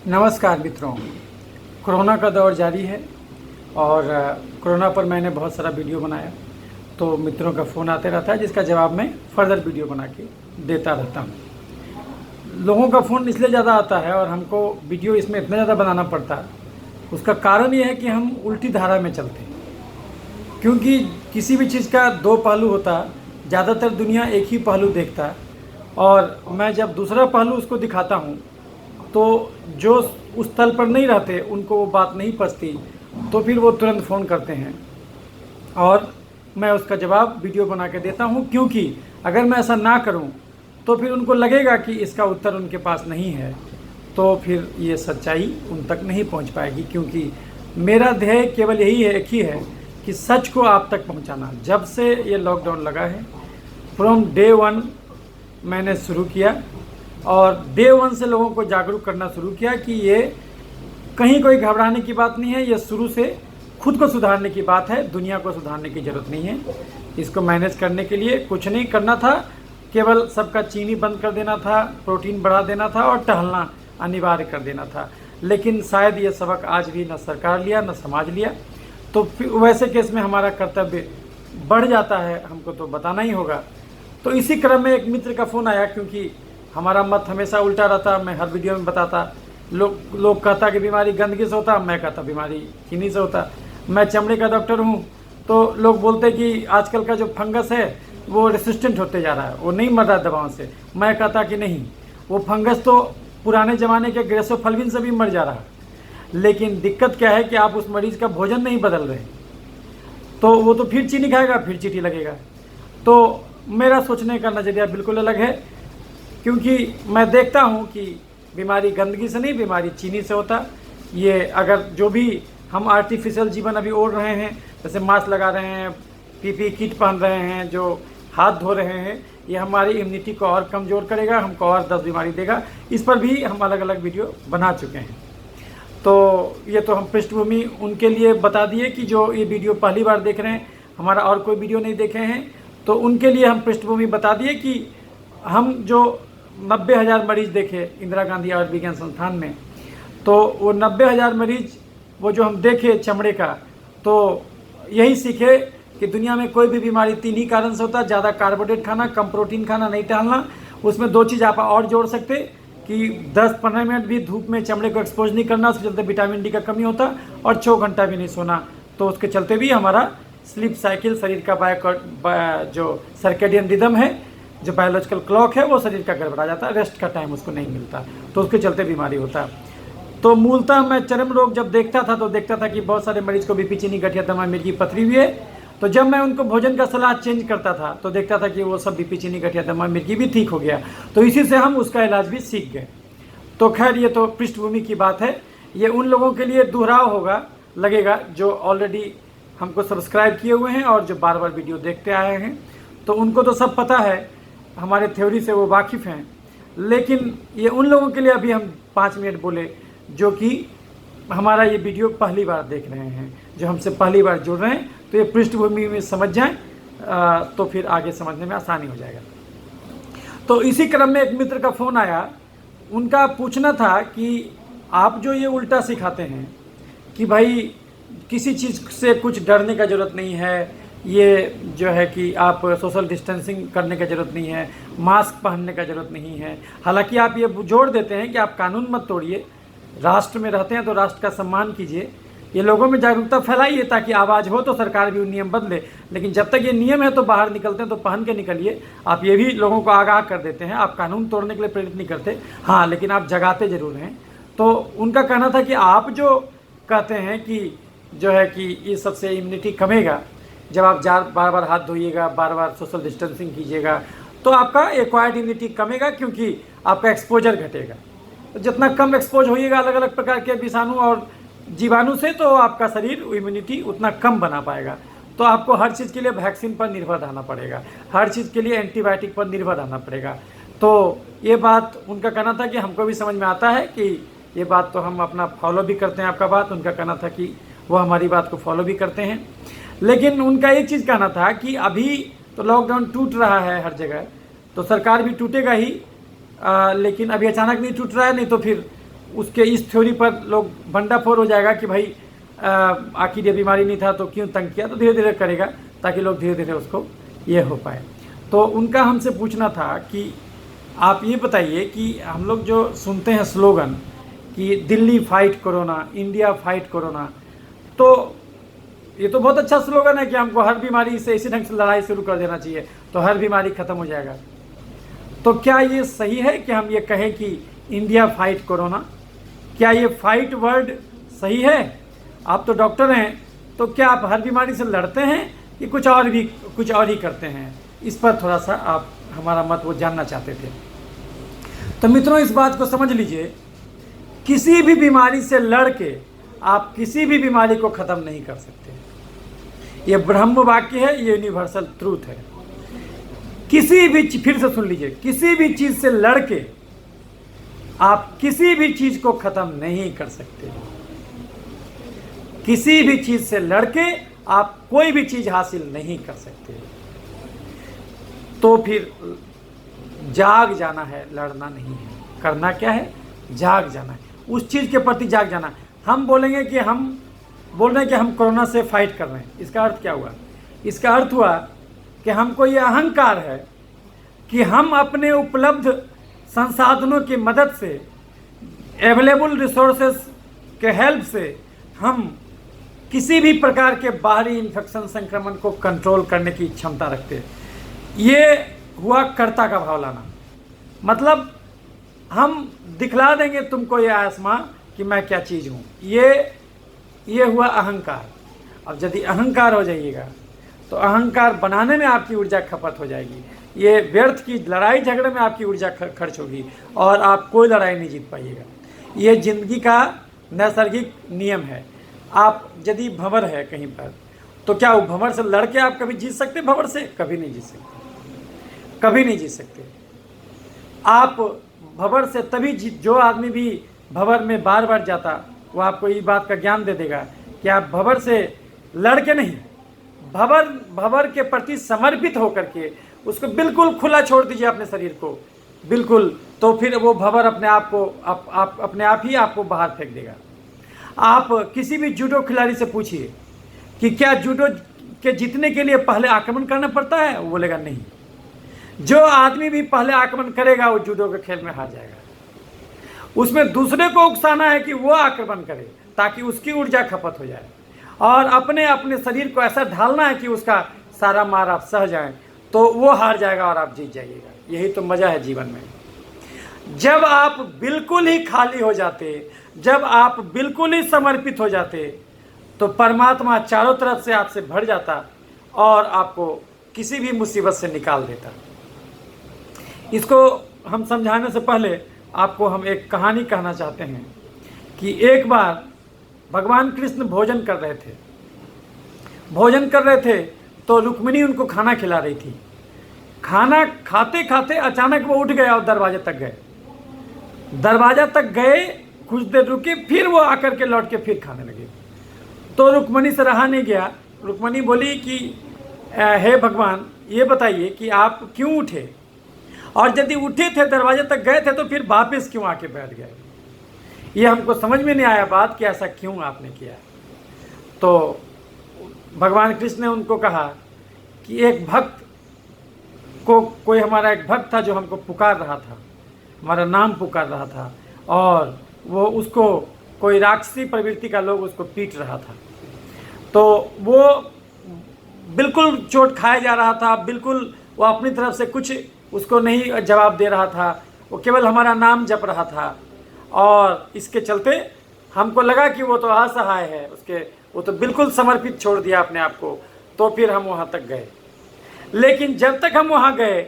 नमस्कार मित्रों, कोरोना का दौर जारी है और कोरोना पर मैंने बहुत सारा वीडियो बनाया, तो मित्रों का फ़ोन आते रहता है जिसका जवाब मैं फर्दर वीडियो बना के देता रहता हूँ। लोगों का फ़ोन इसलिए ज़्यादा आता है और हमको वीडियो इसमें इतना ज़्यादा बनाना पड़ता है, उसका कारण ये है कि हम उल्टी धारा में चलते हैं। क्योंकि किसी भी चीज़ का दो पहलू होता है, ज़्यादातर दुनिया एक ही पहलू देखता है और मैं जब दूसरा पहलू उसको दिखाता हूँ तो जो उस तल पर नहीं रहते उनको वो बात नहीं पचती, तो फिर वो तुरंत फ़ोन करते हैं और मैं उसका जवाब वीडियो बना के देता हूँ। क्योंकि अगर मैं ऐसा ना करूँ तो फिर उनको लगेगा कि इसका उत्तर उनके पास नहीं है, तो फिर ये सच्चाई उन तक नहीं पहुँच पाएगी। क्योंकि मेरा ध्येय केवल यही है, एक ही है कि सच को आप तक पहुँचाना। जब से ये लॉकडाउन लगा है, फ्रॉम डे 1 मैंने शुरू किया और डे 1 से लोगों को जागरूक करना शुरू किया कि ये कहीं कोई घबराने की बात नहीं है, ये शुरू से खुद को सुधारने की बात है, दुनिया को सुधारने की ज़रूरत नहीं है। इसको मैनेज करने के लिए कुछ नहीं करना था, केवल सबका चीनी बंद कर देना था, प्रोटीन बढ़ा देना था और टहलना अनिवार्य कर देना था। लेकिन शायद ये सबक आज भी न सरकार लिया न समाज लिया, तो फिर वैसे केस में हमारा कर्तव्य बढ़ जाता है, हमको तो बताना ही होगा। तो इसी क्रम में एक मित्र का फ़ोन आया, क्योंकि हमारा मत हमेशा उल्टा रहता, मैं हर वीडियो में बताता। लोग कहता कि बीमारी गंदगी से होता, मैं कहता बीमारी चीनी से होता। मैं चमड़े का डॉक्टर हूँ, तो लोग बोलते कि आजकल का जो फंगस है वो रेसिस्टेंट होते जा रहा है, वो नहीं मर रहा दवाओं से। मैं कहता कि नहीं, वो फंगस तो पुराने ज़माने के ग्रेसोफल्विन से भी मर जा रहा है। लेकिन दिक्कत क्या है कि आप उस मरीज़ का भोजन नहीं बदल रहे, तो वो तो फिर चीनी खाएगा, फिर चीटी लगेगा। तो मेरा सोचने का नज़रिया बिल्कुल अलग है, क्योंकि मैं देखता हूँ कि बीमारी गंदगी से नहीं, बीमारी चीनी से होता। ये अगर जो भी हम आर्टिफिशियल जीवन अभी ओढ़ रहे हैं, जैसे मास्क लगा रहे हैं, पीपी किट पहन रहे हैं, जो हाथ धो रहे हैं, ये हमारी इम्यूनिटी को और कमज़ोर करेगा, हमको और 10 बीमारी देगा। इस पर भी हम अलग अलग वीडियो बना चुके हैं। तो ये तो हम पृष्ठभूमि उनके लिए बता दिए कि जो ये वीडियो पहली बार देख रहे हैं, हमारा और कोई वीडियो नहीं देखे हैं, तो उनके लिए हम पृष्ठभूमि बता दिए कि हम जो 90,000 मरीज़ देखे इंदिरा गांधी आयुर्विज्ञान संस्थान में, तो वो 90,000 मरीज़ वो जो हम देखे चमड़े का, तो यही सीखे कि दुनिया में कोई भी बीमारी 3 ही कारण से होता है: ज़्यादा कार्बोहाइड्रेट खाना, कम प्रोटीन खाना, नहीं टहलना। उसमें 2 चीज़ आप और जोड़ सकते कि 10-15 मिनट भी धूप में चमड़े को एक्सपोज नहीं करना, उसके चलते विटामिन डी का कमी होता, और 6 घंटा भी नहीं सोना, तो उसके चलते भी हमारा स्लीप साइकिल, शरीर का जो सर्केडियन रिदम है, जो बायोलॉजिकल क्लॉक है, वो शरीर का गड़बड़ा जाता है, रेस्ट का टाइम उसको नहीं मिलता, तो उसके चलते बीमारी होता है। तो मूलतः मैं चर्म रोग जब देखता था तो देखता था कि बहुत सारे मरीज को बीपी, चीनी, गठिया, दमा, मिर्गी, पथरी भी है। तो जब मैं उनको भोजन का सलाह चेंज करता था तो देखता था कि वो सब बीपी, चीनी, गठिया, दमा, मिर्गी भी ठीक हो गया। तो इसी से हम उसका इलाज भी सीख गए। तो खैर, ये तो पृष्ठभूमि की बात है। ये उन लोगों के लिए दोहराव होगा, लगेगा, जो ऑलरेडी हमको सब्सक्राइब किए हुए हैं और जो बार बार वीडियो देखते आए हैं, तो उनको तो सब पता है, हमारे थ्योरी से वो वाकिफ़ हैं। लेकिन ये उन लोगों के लिए अभी हम 5 मिनट बोले जो कि हमारा ये वीडियो पहली बार देख रहे हैं, जो हमसे पहली बार जुड़ रहे हैं, तो ये पृष्ठभूमि में समझ जाएं, तो फिर आगे समझने में आसानी हो जाएगा। तो इसी क्रम में एक मित्र का फ़ोन आया, उनका पूछना था कि आप जो ये उल्टा सिखाते हैं कि भाई किसी चीज़ से कुछ डरने का ज़रूरत नहीं है, ये जो है कि आप सोशल डिस्टेंसिंग करने का ज़रूरत नहीं है, मास्क पहनने का ज़रूरत नहीं है। हालांकि आप ये जोड़ देते हैं कि आप कानून मत तोड़िए, राष्ट्र में रहते हैं तो राष्ट्र का सम्मान कीजिए, ये लोगों में जागरूकता फैलाइए ताकि आवाज़ हो तो सरकार भी नियम बदले। लेकिन जब तक ये नियम है तो बाहर निकलते हैं तो पहन के निकलिए। आप ये भी लोगों को आगाह कर देते हैं, आप कानून तोड़ने के लिए प्रेरित नहीं करते, हाँ, लेकिन आप जगाते ज़रूर हैं। तो उनका कहना था कि आप जो कहते हैं कि जो है कि इस सबसे इम्यूनिटी कमेगा, जब आप बार बार हाथ धोइएगा, बार बार सोशल डिस्टेंसिंग कीजिएगा, तो आपका एक्वायर्ड इम्यूनिटी कमेगा, क्योंकि आपका एक्सपोजर घटेगा। तो जितना कम एक्सपोज होइएगा अलग अलग प्रकार के विषाणु और जीवाणु से, तो आपका शरीर इम्यूनिटी उतना कम बना पाएगा। तो आपको हर चीज़ के लिए वैक्सीन पर निर्भर रहना पड़ेगा, हर चीज़ के लिए एंटीबायोटिक पर निर्भर रहना पड़ेगा। तो ये बात उनका कहना था कि हमको भी समझ में आता है कि ये बात तो हम अपना फॉलो भी करते हैं। आपका बात, उनका कहना था कि वो हमारी बात को फॉलो भी करते हैं। लेकिन उनका एक चीज़ कहना था कि अभी तो लॉकडाउन टूट रहा है हर जगह, तो सरकार भी टूटेगा ही, लेकिन अभी अचानक नहीं टूट रहा है, नहीं तो फिर उसके इस थ्योरी पर लोग भंडाफोड़ हो जाएगा कि भाई आखिर ये बीमारी नहीं था तो क्यों तंग किया, तो धीरे धीरे करेगा ताकि लोग धीरे धीरे उसको ये हो पाए। तो उनका हमसे पूछना था कि आप ये बताइए कि हम लोग जो सुनते हैं स्लोगन कि Delhi fight corona, India fight corona, तो ये तो बहुत अच्छा स्लोगन है कि हमको हर बीमारी से इसी ढंग से लड़ाई शुरू कर देना चाहिए तो हर बीमारी खत्म हो जाएगा। तो क्या ये सही है कि हम ये कहें कि इंडिया फाइट कोरोना? क्या ये फाइट वर्ड सही है? आप तो डॉक्टर हैं, तो क्या आप हर बीमारी से लड़ते हैं कि कुछ और ही करते हैं? इस पर थोड़ा सा आप हमारा मत वो जानना चाहते थे। तो मित्रों, इस बात को समझ लीजिए, किसी भी बीमारी से लड़ के आप किसी भी बीमारी को ख़त्म नहीं कर सकते। ये ब्रह्म वाक्य है, ये यूनिवर्सल ट्रूथ है। किसी भी, फिर से सुन लीजिए, किसी भी चीज़ से लड़ के आप किसी भी चीज़ को ख़त्म नहीं कर सकते। किसी भी चीज़ से लड़ के आप कोई भी चीज़ हासिल नहीं कर सकते। तो फिर जाग जाना है, लड़ना नहीं है। करना क्या है? जाग जाना है, उस चीज़ के प्रति जाग जाना। हम बोलेंगे कि हम बोल रहे हैं कि हम कोरोना से फाइट कर रहे हैं, इसका अर्थ क्या हुआ? इसका अर्थ हुआ कि हमको ये अहंकार है कि हम अपने उपलब्ध संसाधनों की मदद से, अवेलेबल रिसोर्सेस के हेल्प से हम किसी भी प्रकार के बाहरी इन्फेक्शन, संक्रमण को कंट्रोल करने की क्षमता रखते हैं। ये हुआ कर्ता का भाव लाना। मतलब हम दिखला देंगे तुमको ये आसमां कि मैं क्या चीज़ हूँ। ये हुआ अहंकार। अब यदि अहंकार हो जाइएगा तो अहंकार बनाने में आपकी ऊर्जा खपत हो जाएगी। ये व्यर्थ की लड़ाई झगड़े में आपकी ऊर्जा खर्च होगी और आप कोई लड़ाई नहीं जीत पाइएगा। ये जिंदगी का नैसर्गिक नियम है। आप यदि भंवर है कहीं पर, तो क्या वो भंवर से लड़ के आप कभी जीत सकते? भंवर से कभी नहीं जीत सकते, कभी नहीं जीत सकते। आप भंवर से तभी जो आदमी भी भंवर में बार बार जाता, वो आपको इस बात का ज्ञान दे देगा कि आप भंवर से लड़ के नहीं, भंवर के प्रति समर्पित होकर के उसको बिल्कुल खुला छोड़ दीजिए अपने शरीर को, बिल्कुल। तो फिर वो भंवर अपने आप को अपने आप ही आपको बाहर फेंक देगा। आप किसी भी जूडो खिलाड़ी से पूछिए कि क्या जूडो के जीतने के लिए पहले आक्रमण करना पड़ता है? वो बोलेगा नहीं। जो आदमी भी पहले आक्रमण करेगा वो जूडो के खेल में हार जाएगा। उसमें दूसरे को उकसाना है कि वो आक्रमण करे ताकि उसकी ऊर्जा खपत हो जाए, और अपने शरीर को ऐसा ढालना है कि उसका सारा मार आप सह जाएं, तो वो हार जाएगा और आप जीत जाइएगा। यही तो मज़ा है जीवन में। जब आप बिल्कुल ही खाली हो जाते, जब आप बिल्कुल ही समर्पित हो जाते, तो परमात्मा चारों तरफ से आपसे भर जाता और आपको किसी भी मुसीबत से निकाल देता। इसको हम समझाने से पहले आपको हम एक कहानी कहना चाहते हैं कि एक बार भगवान कृष्ण भोजन कर रहे थे तो रुक्मिणी उनको खाना खिला रही थी। खाना खाते खाते अचानक वो उठ गए और दरवाजे तक गए, कुछ देर रुके, फिर वो आकर के लौट के फिर खाने लगे। तो रुक्मिणी से रहा नहीं गया। रुक्मिणी बोली कि हे भगवान, ये बताइए कि आप क्यों उठे, और यदि उठे थे, दरवाजे तक गए थे, तो फिर वापस क्यों आके बैठ गए? ये हमको समझ में नहीं आया बात कि ऐसा क्यों आपने किया। तो भगवान कृष्ण ने उनको कहा कि एक भक्त को, कोई हमारा एक भक्त था जो हमको पुकार रहा था, हमारा नाम पुकार रहा था, और वो उसको कोई राक्षसी प्रवृत्ति का लोग उसको पीट रहा था। तो वो बिल्कुल चोट खाया जा रहा था, बिल्कुल वो अपनी तरफ से कुछ उसको नहीं जवाब दे रहा था, वो केवल हमारा नाम जप रहा था। और इसके चलते हमको लगा कि वो तो असहाय है, वो तो बिल्कुल समर्पित छोड़ दिया अपने आप को। तो फिर हम वहाँ तक गए। लेकिन जब तक हम वहाँ गए,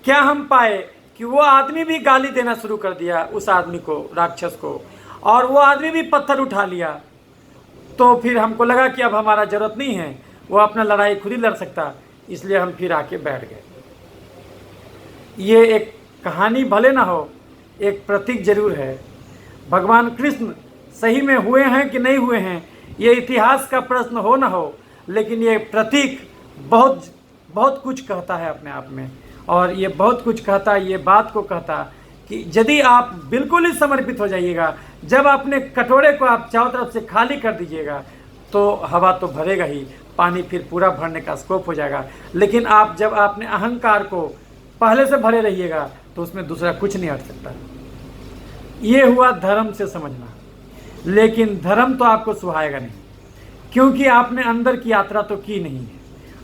क्या हम पाए कि वो आदमी भी गाली देना शुरू कर दिया उस आदमी को, राक्षस को, और वो आदमी भी पत्थर उठा लिया। तो फिर हमको लगा कि अब हमारा ज़रूरत नहीं है, वो अपना लड़ाई खुद ही लड़ सकता, इसलिए हम फिर आके बैठ गए। ये एक कहानी भले ना हो, एक प्रतीक जरूर है। भगवान कृष्ण सही में हुए हैं कि नहीं हुए हैं, ये इतिहास का प्रश्न हो ना हो, लेकिन ये प्रतीक बहुत कुछ कहता है अपने आप में। और ये बहुत कुछ कहता, ये बात को कहता कि यदि आप बिल्कुल ही समर्पित हो जाइएगा, जब अपने कटोरे को आप चारों तरफ से खाली कर दीजिएगा तो हवा तो भरेगा ही, पानी फिर पूरा भरने का स्कोप हो जाएगा। लेकिन आप जब अपने अहंकार को पहले से भरे रहिएगा तो उसमें दूसरा कुछ नहीं हट सकता। ये हुआ धर्म से समझना। लेकिन धर्म तो आपको सुहाएगा नहीं, क्योंकि आपने अंदर की यात्रा तो की नहीं है।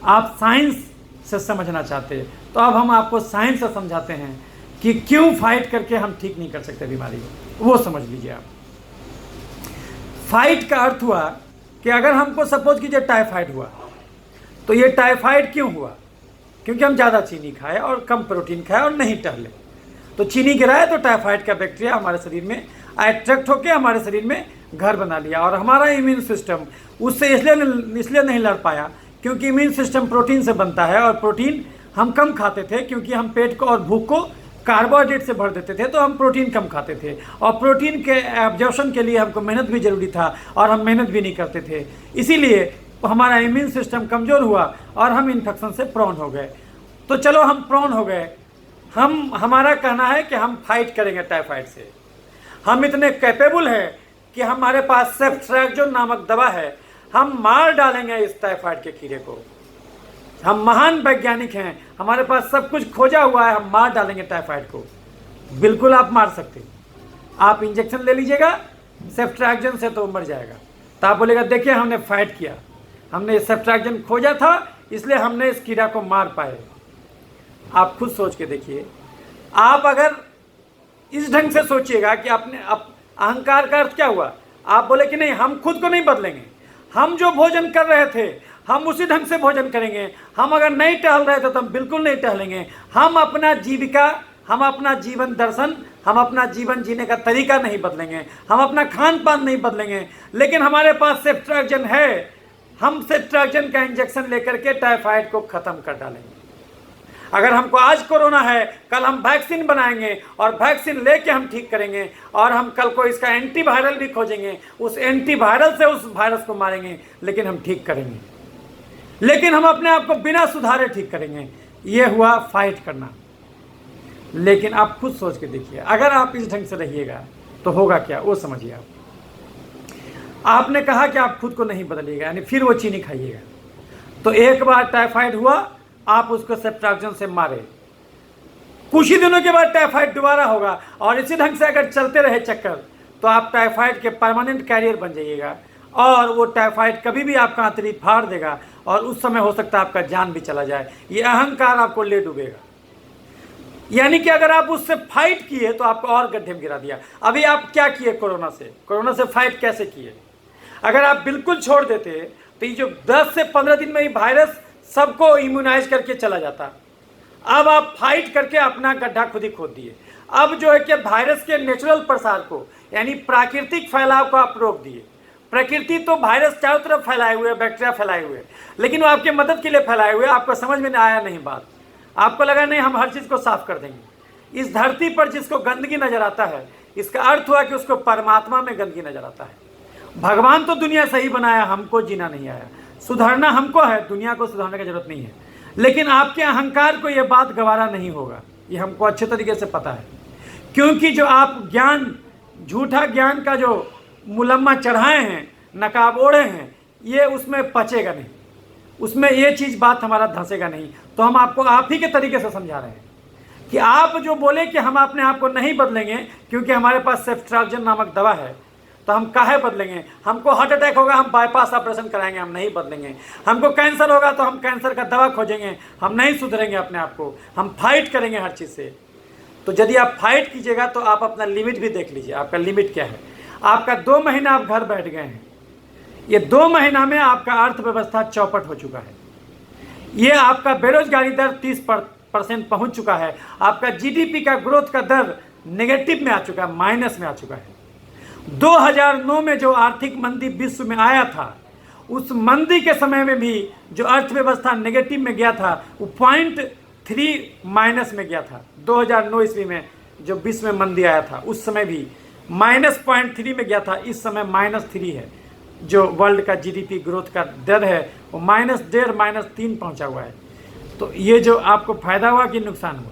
आप साइंस से समझना चाहते हैं, तो अब हम आपको साइंस से समझाते हैं कि क्यों फाइट करके हम ठीक नहीं कर सकते बीमारी को। वो समझ लीजिए आप। फाइट का अर्थ हुआ कि अगर हमको सपोज कीजिए टाइफाइड हुआ, तो ये टाइफाइड क्यों हुआ? क्योंकि हम ज़्यादा चीनी खाए और कम प्रोटीन खाए और नहीं टहले। तो चीनी गिराए तो टाइफाइड का बैक्टीरिया हमारे शरीर में अट्रैक्ट होकर हमारे शरीर में घर बना लिया, और हमारा इम्यून सिस्टम उससे इसलिए नहीं लड़ पाया क्योंकि इम्यून सिस्टम प्रोटीन से बनता है, और प्रोटीन हम कम खाते थे क्योंकि हम पेट को और भूख को कार्बोहाइड्रेट से भर देते थे, तो हम प्रोटीन कम खाते थे, और प्रोटीन के एब्जॉर्प्शन के लिए हमको मेहनत भी जरूरी था और हम मेहनत भी नहीं करते थे। इसीलिए हमारा इम्यून सिस्टम कमज़ोर हुआ और हम इन्फेक्शन से प्रोन हो गए। तो चलो हम प्रोन हो गए, हमारा कहना है कि हम फाइट करेंगे टाइफाइड से। हम इतने कैपेबल हैं कि हमारे पास सेफ्ट्रैक्जोन नामक दवा है, हम मार डालेंगे इस टाइफाइड के कीड़े को। हम महान वैज्ञानिक हैं, हमारे पास सब कुछ खोजा हुआ है, हम मार डालेंगे टाइफाइड को। बिल्कुल आप मार सकते हैं। आप इंजेक्शन ले लीजिएगा सेफ्ट्रैक्जोन से, तो मर जाएगा। तो आप बोलेगा देखिए हमने फाइट किया, हमने सेफ्ट्रैक्जोन खोजा था, इसलिए हमने इस कीड़ा को मार पाए। आप खुद सोच के देखिए। आप अगर इस ढंग से सोचिएगा कि अपने अहंकार का अर्थ क्या हुआ, आप बोले कि नहीं हम खुद को नहीं बदलेंगे, हम जो भोजन कर रहे थे हम उसी ढंग से भोजन करेंगे, हम अगर नहीं टहल रहे थे तो हम बिल्कुल नहीं टहलेंगे, हम अपना जीविका, हम अपना जीवन दर्शन, हम अपना जीवन जीने का तरीका नहीं बदलेंगे, हम अपना खान पान नहीं बदलेंगे, लेकिन हमारे पास सेफ्ट्रैक्जोन है, हम सेफ्ट्रैक्जोन का इंजेक्शन लेकर के टाइफाइड को खत्म कर डालेंगे। अगर हमको आज कोरोना है, कल हम वैक्सीन बनाएंगे और वैक्सीन लेके हम ठीक करेंगे, और हम कल को इसका एंटीवायरल भी खोजेंगे, उस एंटीवायरल से उस वायरस को मारेंगे, लेकिन हम ठीक करेंगे। लेकिन हम अपने आप को बिना सुधारे ठीक करेंगे। ये हुआ फाइट करना। लेकिन आप खुद सोच के देखिए, अगर आप इस ढंग से रहिएगा तो होगा क्या, वो समझिए आप। आपने कहा कि आप खुद को नहीं बदलिएगा, यानी फिर वो चीनी खाइएगा। तो एक बार टाइफाइड हुआ, आप उसको सेफ्ट्रैक्जोन से मारे, कुछ ही दिनों के बाद टाइफाइड दोबारा होगा, और इसी ढंग से अगर चलते रहे चक्कर तो आप टाइफाइड के परमानेंट कैरियर बन जाइएगा, और वो टाइफाइड कभी भी आपका आंतड़ी फाड़ देगा, और उस समय हो सकता है आपका जान भी चला जाए। ये अहंकार आपको ले डूबेगा। यानी कि अगर आप उससे फाइट किए तो आपको और गड्ढे में गिरा दिया। अभी आप क्या किए कोरोना से फाइट कैसे किए? अगर आप बिल्कुल छोड़ देते तो ये जो 10 से 15 दिन में ही वायरस सबको इम्यूनाइज करके चला जाता। अब आप फाइट करके अपना गड्ढा खुद ही खोद दिए। अब जो है कि वायरस के नेचुरल प्रसार को, यानी प्राकृतिक फैलाव को आप रोक दिए। प्रकृति तो वायरस चारों तरफ फैलाए हुए, बैक्टीरिया फैलाए हुए, लेकिन वो आपके मदद के लिए फैलाए हुए। आपको समझ में आया नहीं बात, आपको लगा नहीं हम हर चीज़ को साफ कर देंगे। इस धरती पर जिसको गंदगी नजर आता है, इसका अर्थ हुआ कि उसको परमात्मा में गंदगी नजर आता है। भगवान तो दुनिया सही बनाया, हमको जीना नहीं आया। सुधारना हमको है, दुनिया को सुधारने की जरूरत नहीं है। लेकिन आपके अहंकार को यह बात गवारा नहीं होगा, ये हमको अच्छे तरीके से पता है। क्योंकि जो आप ज्ञान, झूठा ज्ञान का जो मुलम्मा चढ़ाए हैं, नकाब ओढ़े हैं, ये उसमें पचेगा नहीं, उसमें ये चीज़ बात हमारा धंसेगा नहीं। तो हम आपको आप ही के तरीके से समझा रहे हैं कि आप जो बोले कि हम अपने आप को नहीं बदलेंगे क्योंकि हमारे पास सेफ्ट्रैक्जोन नामक दवा है, तो हम काहे बदलेंगे? हमको हार्ट अटैक होगा, हम बाईपास ऑपरेशन कराएंगे, हम नहीं बदलेंगे। हमको कैंसर होगा तो हम कैंसर का दवा खोजेंगे, हम नहीं सुधरेंगे अपने आप को, हम फाइट करेंगे हर चीज़ से। तो यदि आप फाइट कीजिएगा तो आप अपना लिमिट भी देख लीजिए, आपका लिमिट क्या है। आपका 2 महीना आप घर बैठ गए हैं, ये 2 महीना में आपका अर्थव्यवस्था चौपट हो चुका है। ये आपका बेरोजगारी दर 30% पहुंच चुका है। आपका जीडीपी का ग्रोथ का दर नेगेटिव में आ चुका है, माइनस में आ चुका है। 2009 में जो आर्थिक मंदी विश्व में आया था, उस मंदी के समय में भी जो अर्थव्यवस्था नेगेटिव में गया था, वो 0.3 माइनस में गया था। 2009 ईस्वी में जो विश्व में मंदी आया था, उस समय भी -0.3 में गया था, इस समय -3 है। जो वर्ल्ड का जीडीपी ग्रोथ का दर है वो -1.5 -3 पहुंचा हुआ है। तो ये जो आपको फायदा हुआ कि नुकसान हुआ?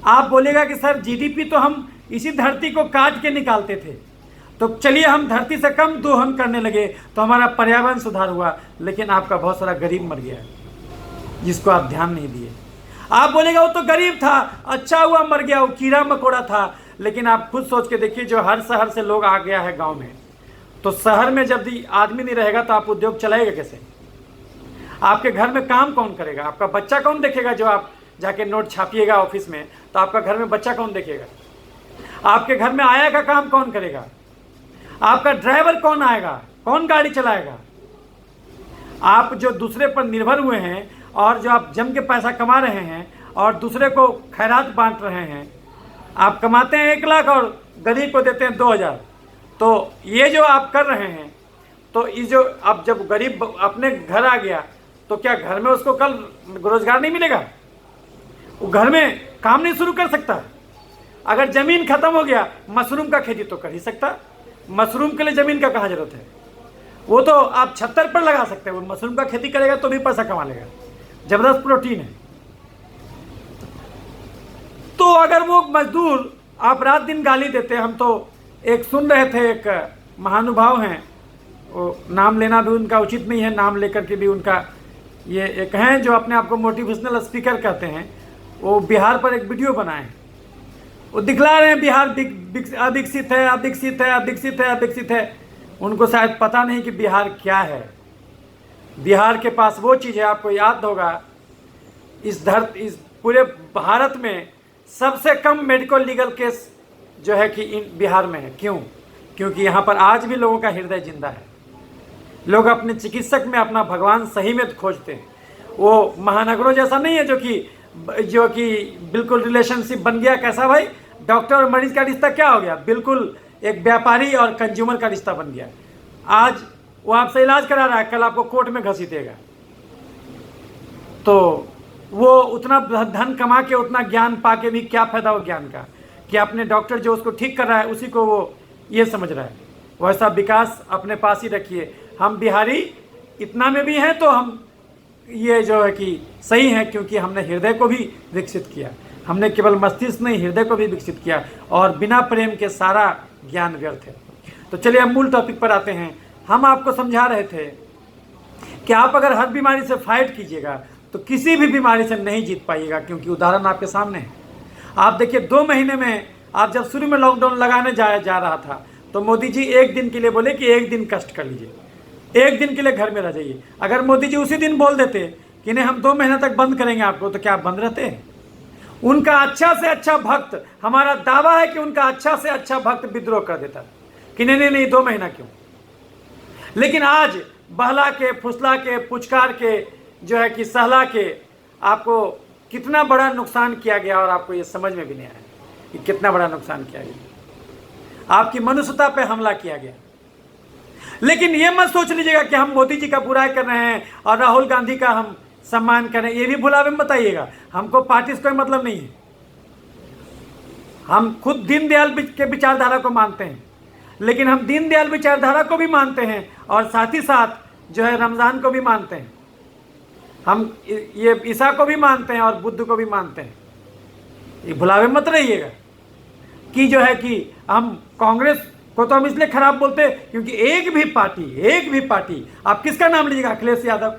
आप बोलेगा कि सर जीडीपी तो हम इसी धरती को काट के निकालते थे। तो चलिए हम धरती से कम दोहन करने लगे तो हमारा पर्यावरण सुधार हुआ, लेकिन आपका बहुत सारा गरीब मर गया जिसको आप ध्यान नहीं दिए। आप बोलेगा वो तो गरीब था, अच्छा हुआ मर गया, वो कीड़ा मकोड़ा था। लेकिन आप खुद सोच के देखिए, जो हर शहर से लोग आ गया है गांव में, तो शहर में जब आदमी नहीं रहेगा तो आप उद्योग चलाएगा कैसे? आपके घर में काम कौन करेगा? आपका बच्चा कौन देखेगा? जो आप जाके नोट छापिएगा ऑफिस में, तो आपका घर में बच्चा कौन देखेगा? आपके घर में आया का काम कौन करेगा? आपका ड्राइवर कौन आएगा? कौन गाड़ी चलाएगा? आप जो दूसरे पर निर्भर हुए हैं और जो आप जम के पैसा कमा रहे हैं और दूसरे को खैरात बांट रहे हैं, आप कमाते हैं 1 लाख और गरीब को देते हैं 2,000। तो ये जो आप कर रहे हैं, तो ये जो अब जब गरीब अपने घर आ गया तो क्या घर में उसको कल रोजगार नहीं मिलेगा? वो घर में काम नहीं शुरू कर सकता? अगर जमीन खत्म हो गया, मशरूम का खेती तो कर ही सकता। मशरूम के लिए जमीन का कहाँ जरूरत है? वो तो आप छत्तर पर लगा सकते हैं। वो मशरूम का खेती करेगा तो भी पैसा कमा लेगा, जबरदस्त प्रोटीन है। तो अगर वो मजदूर आप रात दिन गाली देते, हम तो एक सुन रहे थे, एक महानुभाव हैं, वो नाम लेना भी उनका उचित नहीं है, नाम लेकर के भी उनका, ये एक हैं जो अपने आप को मोटिवेशनल स्पीकर कहते हैं, वो बिहार पर एक वीडियो बनाए, वो दिखला रहे हैं बिहार अविकसित है, अविकसित है, अविकसित है, अविकसित है। उनको शायद पता नहीं कि बिहार क्या है। बिहार के पास वो चीज़ है, आपको याद होगा, इस पूरे भारत में सबसे कम मेडिकल लीगल केस जो है कि बिहार में है। क्यों? क्योंकि यहाँ पर आज भी लोगों का हृदय जिंदा है। लोग अपने चिकित्सक में अपना भगवान सही में खोजते हैं। वो महानगरों जैसा नहीं है जो कि बिल्कुल रिलेशनशिप बन गया। कैसा भाई? डॉक्टर और मरीज का रिश्ता क्या हो गया? बिल्कुल एक व्यापारी और कंज्यूमर का रिश्ता बन गया। आज वो आपसे इलाज करा रहा है, कल आपको कोर्ट में घसीटेगा। तो वो उतना धन कमा के, उतना ज्ञान पा के भी क्या फायदा हो ज्ञान का, कि अपने डॉक्टर जो उसको ठीक कर रहा है उसी को वो ये समझ रहा है। वैसा विकास अपने पास ही रखिए। हम बिहारी इतना में भी हैं तो हम ये जो है कि सही है, क्योंकि हमने हृदय को भी विकसित किया। हमने केवल मस्तिष्क नहीं, हृदय को भी विकसित किया, और बिना प्रेम के सारा ज्ञान व्यर्थ है। तो चलिए हम मूल टॉपिक पर आते हैं। हम आपको समझा रहे थे कि आप अगर हर बीमारी से फाइट कीजिएगा तो किसी भी बीमारी से नहीं जीत पाइएगा, क्योंकि उदाहरण आपके सामने है। आप देखिए 2 महीने में, आप जब शुरू में लॉकडाउन लगाने जा रहा था तो मोदी जी 1 दिन के लिए बोले कि 1 दिन कष्ट कर लीजिए, 1 दिन के लिए घर में रह जाइए। अगर मोदी जी उसी दिन बोल देते कि नहीं हम 2 महीने तक बंद करेंगे आपको, तो क्या आप बंद रहते? उनका अच्छा से अच्छा भक्त, हमारा दावा है कि उनका अच्छा से अच्छा भक्त विद्रोह कर देता कि नहीं 2 महीना क्यों। लेकिन आज बहला के, फुसला के, पुचकार के, जो है कि सहला के आपको कितना बड़ा नुकसान किया गया, और आपको ये समझ में भी नहीं आया कि कितना बड़ा नुकसान किया गया। आपकी मनुष्यता पे हमला किया गया। लेकिन ये मत सोच लीजिएगा कि हम मोदी जी का बुराई कर रहे हैं और राहुल गांधी का हम सम्मान करें, ये भी भुलावे में बताइएगा। हमको पार्टी से कोई मतलब नहीं है। हम खुद दीनदयाल के विचारधारा को मानते हैं, लेकिन हम दीनदयाल विचारधारा को भी मानते हैं और साथ ही साथ जो है रमज़ान को भी मानते हैं। हम ये ईसा को भी मानते हैं और बुद्ध को भी मानते हैं। ये भुलावे मत रहिएगा कि जो है कि हम कांग्रेस को तो हम इसलिए खराब बोलते हैं क्योंकि एक भी पार्टी, आप किसका नाम लीजिएगा? अखिलेश यादव,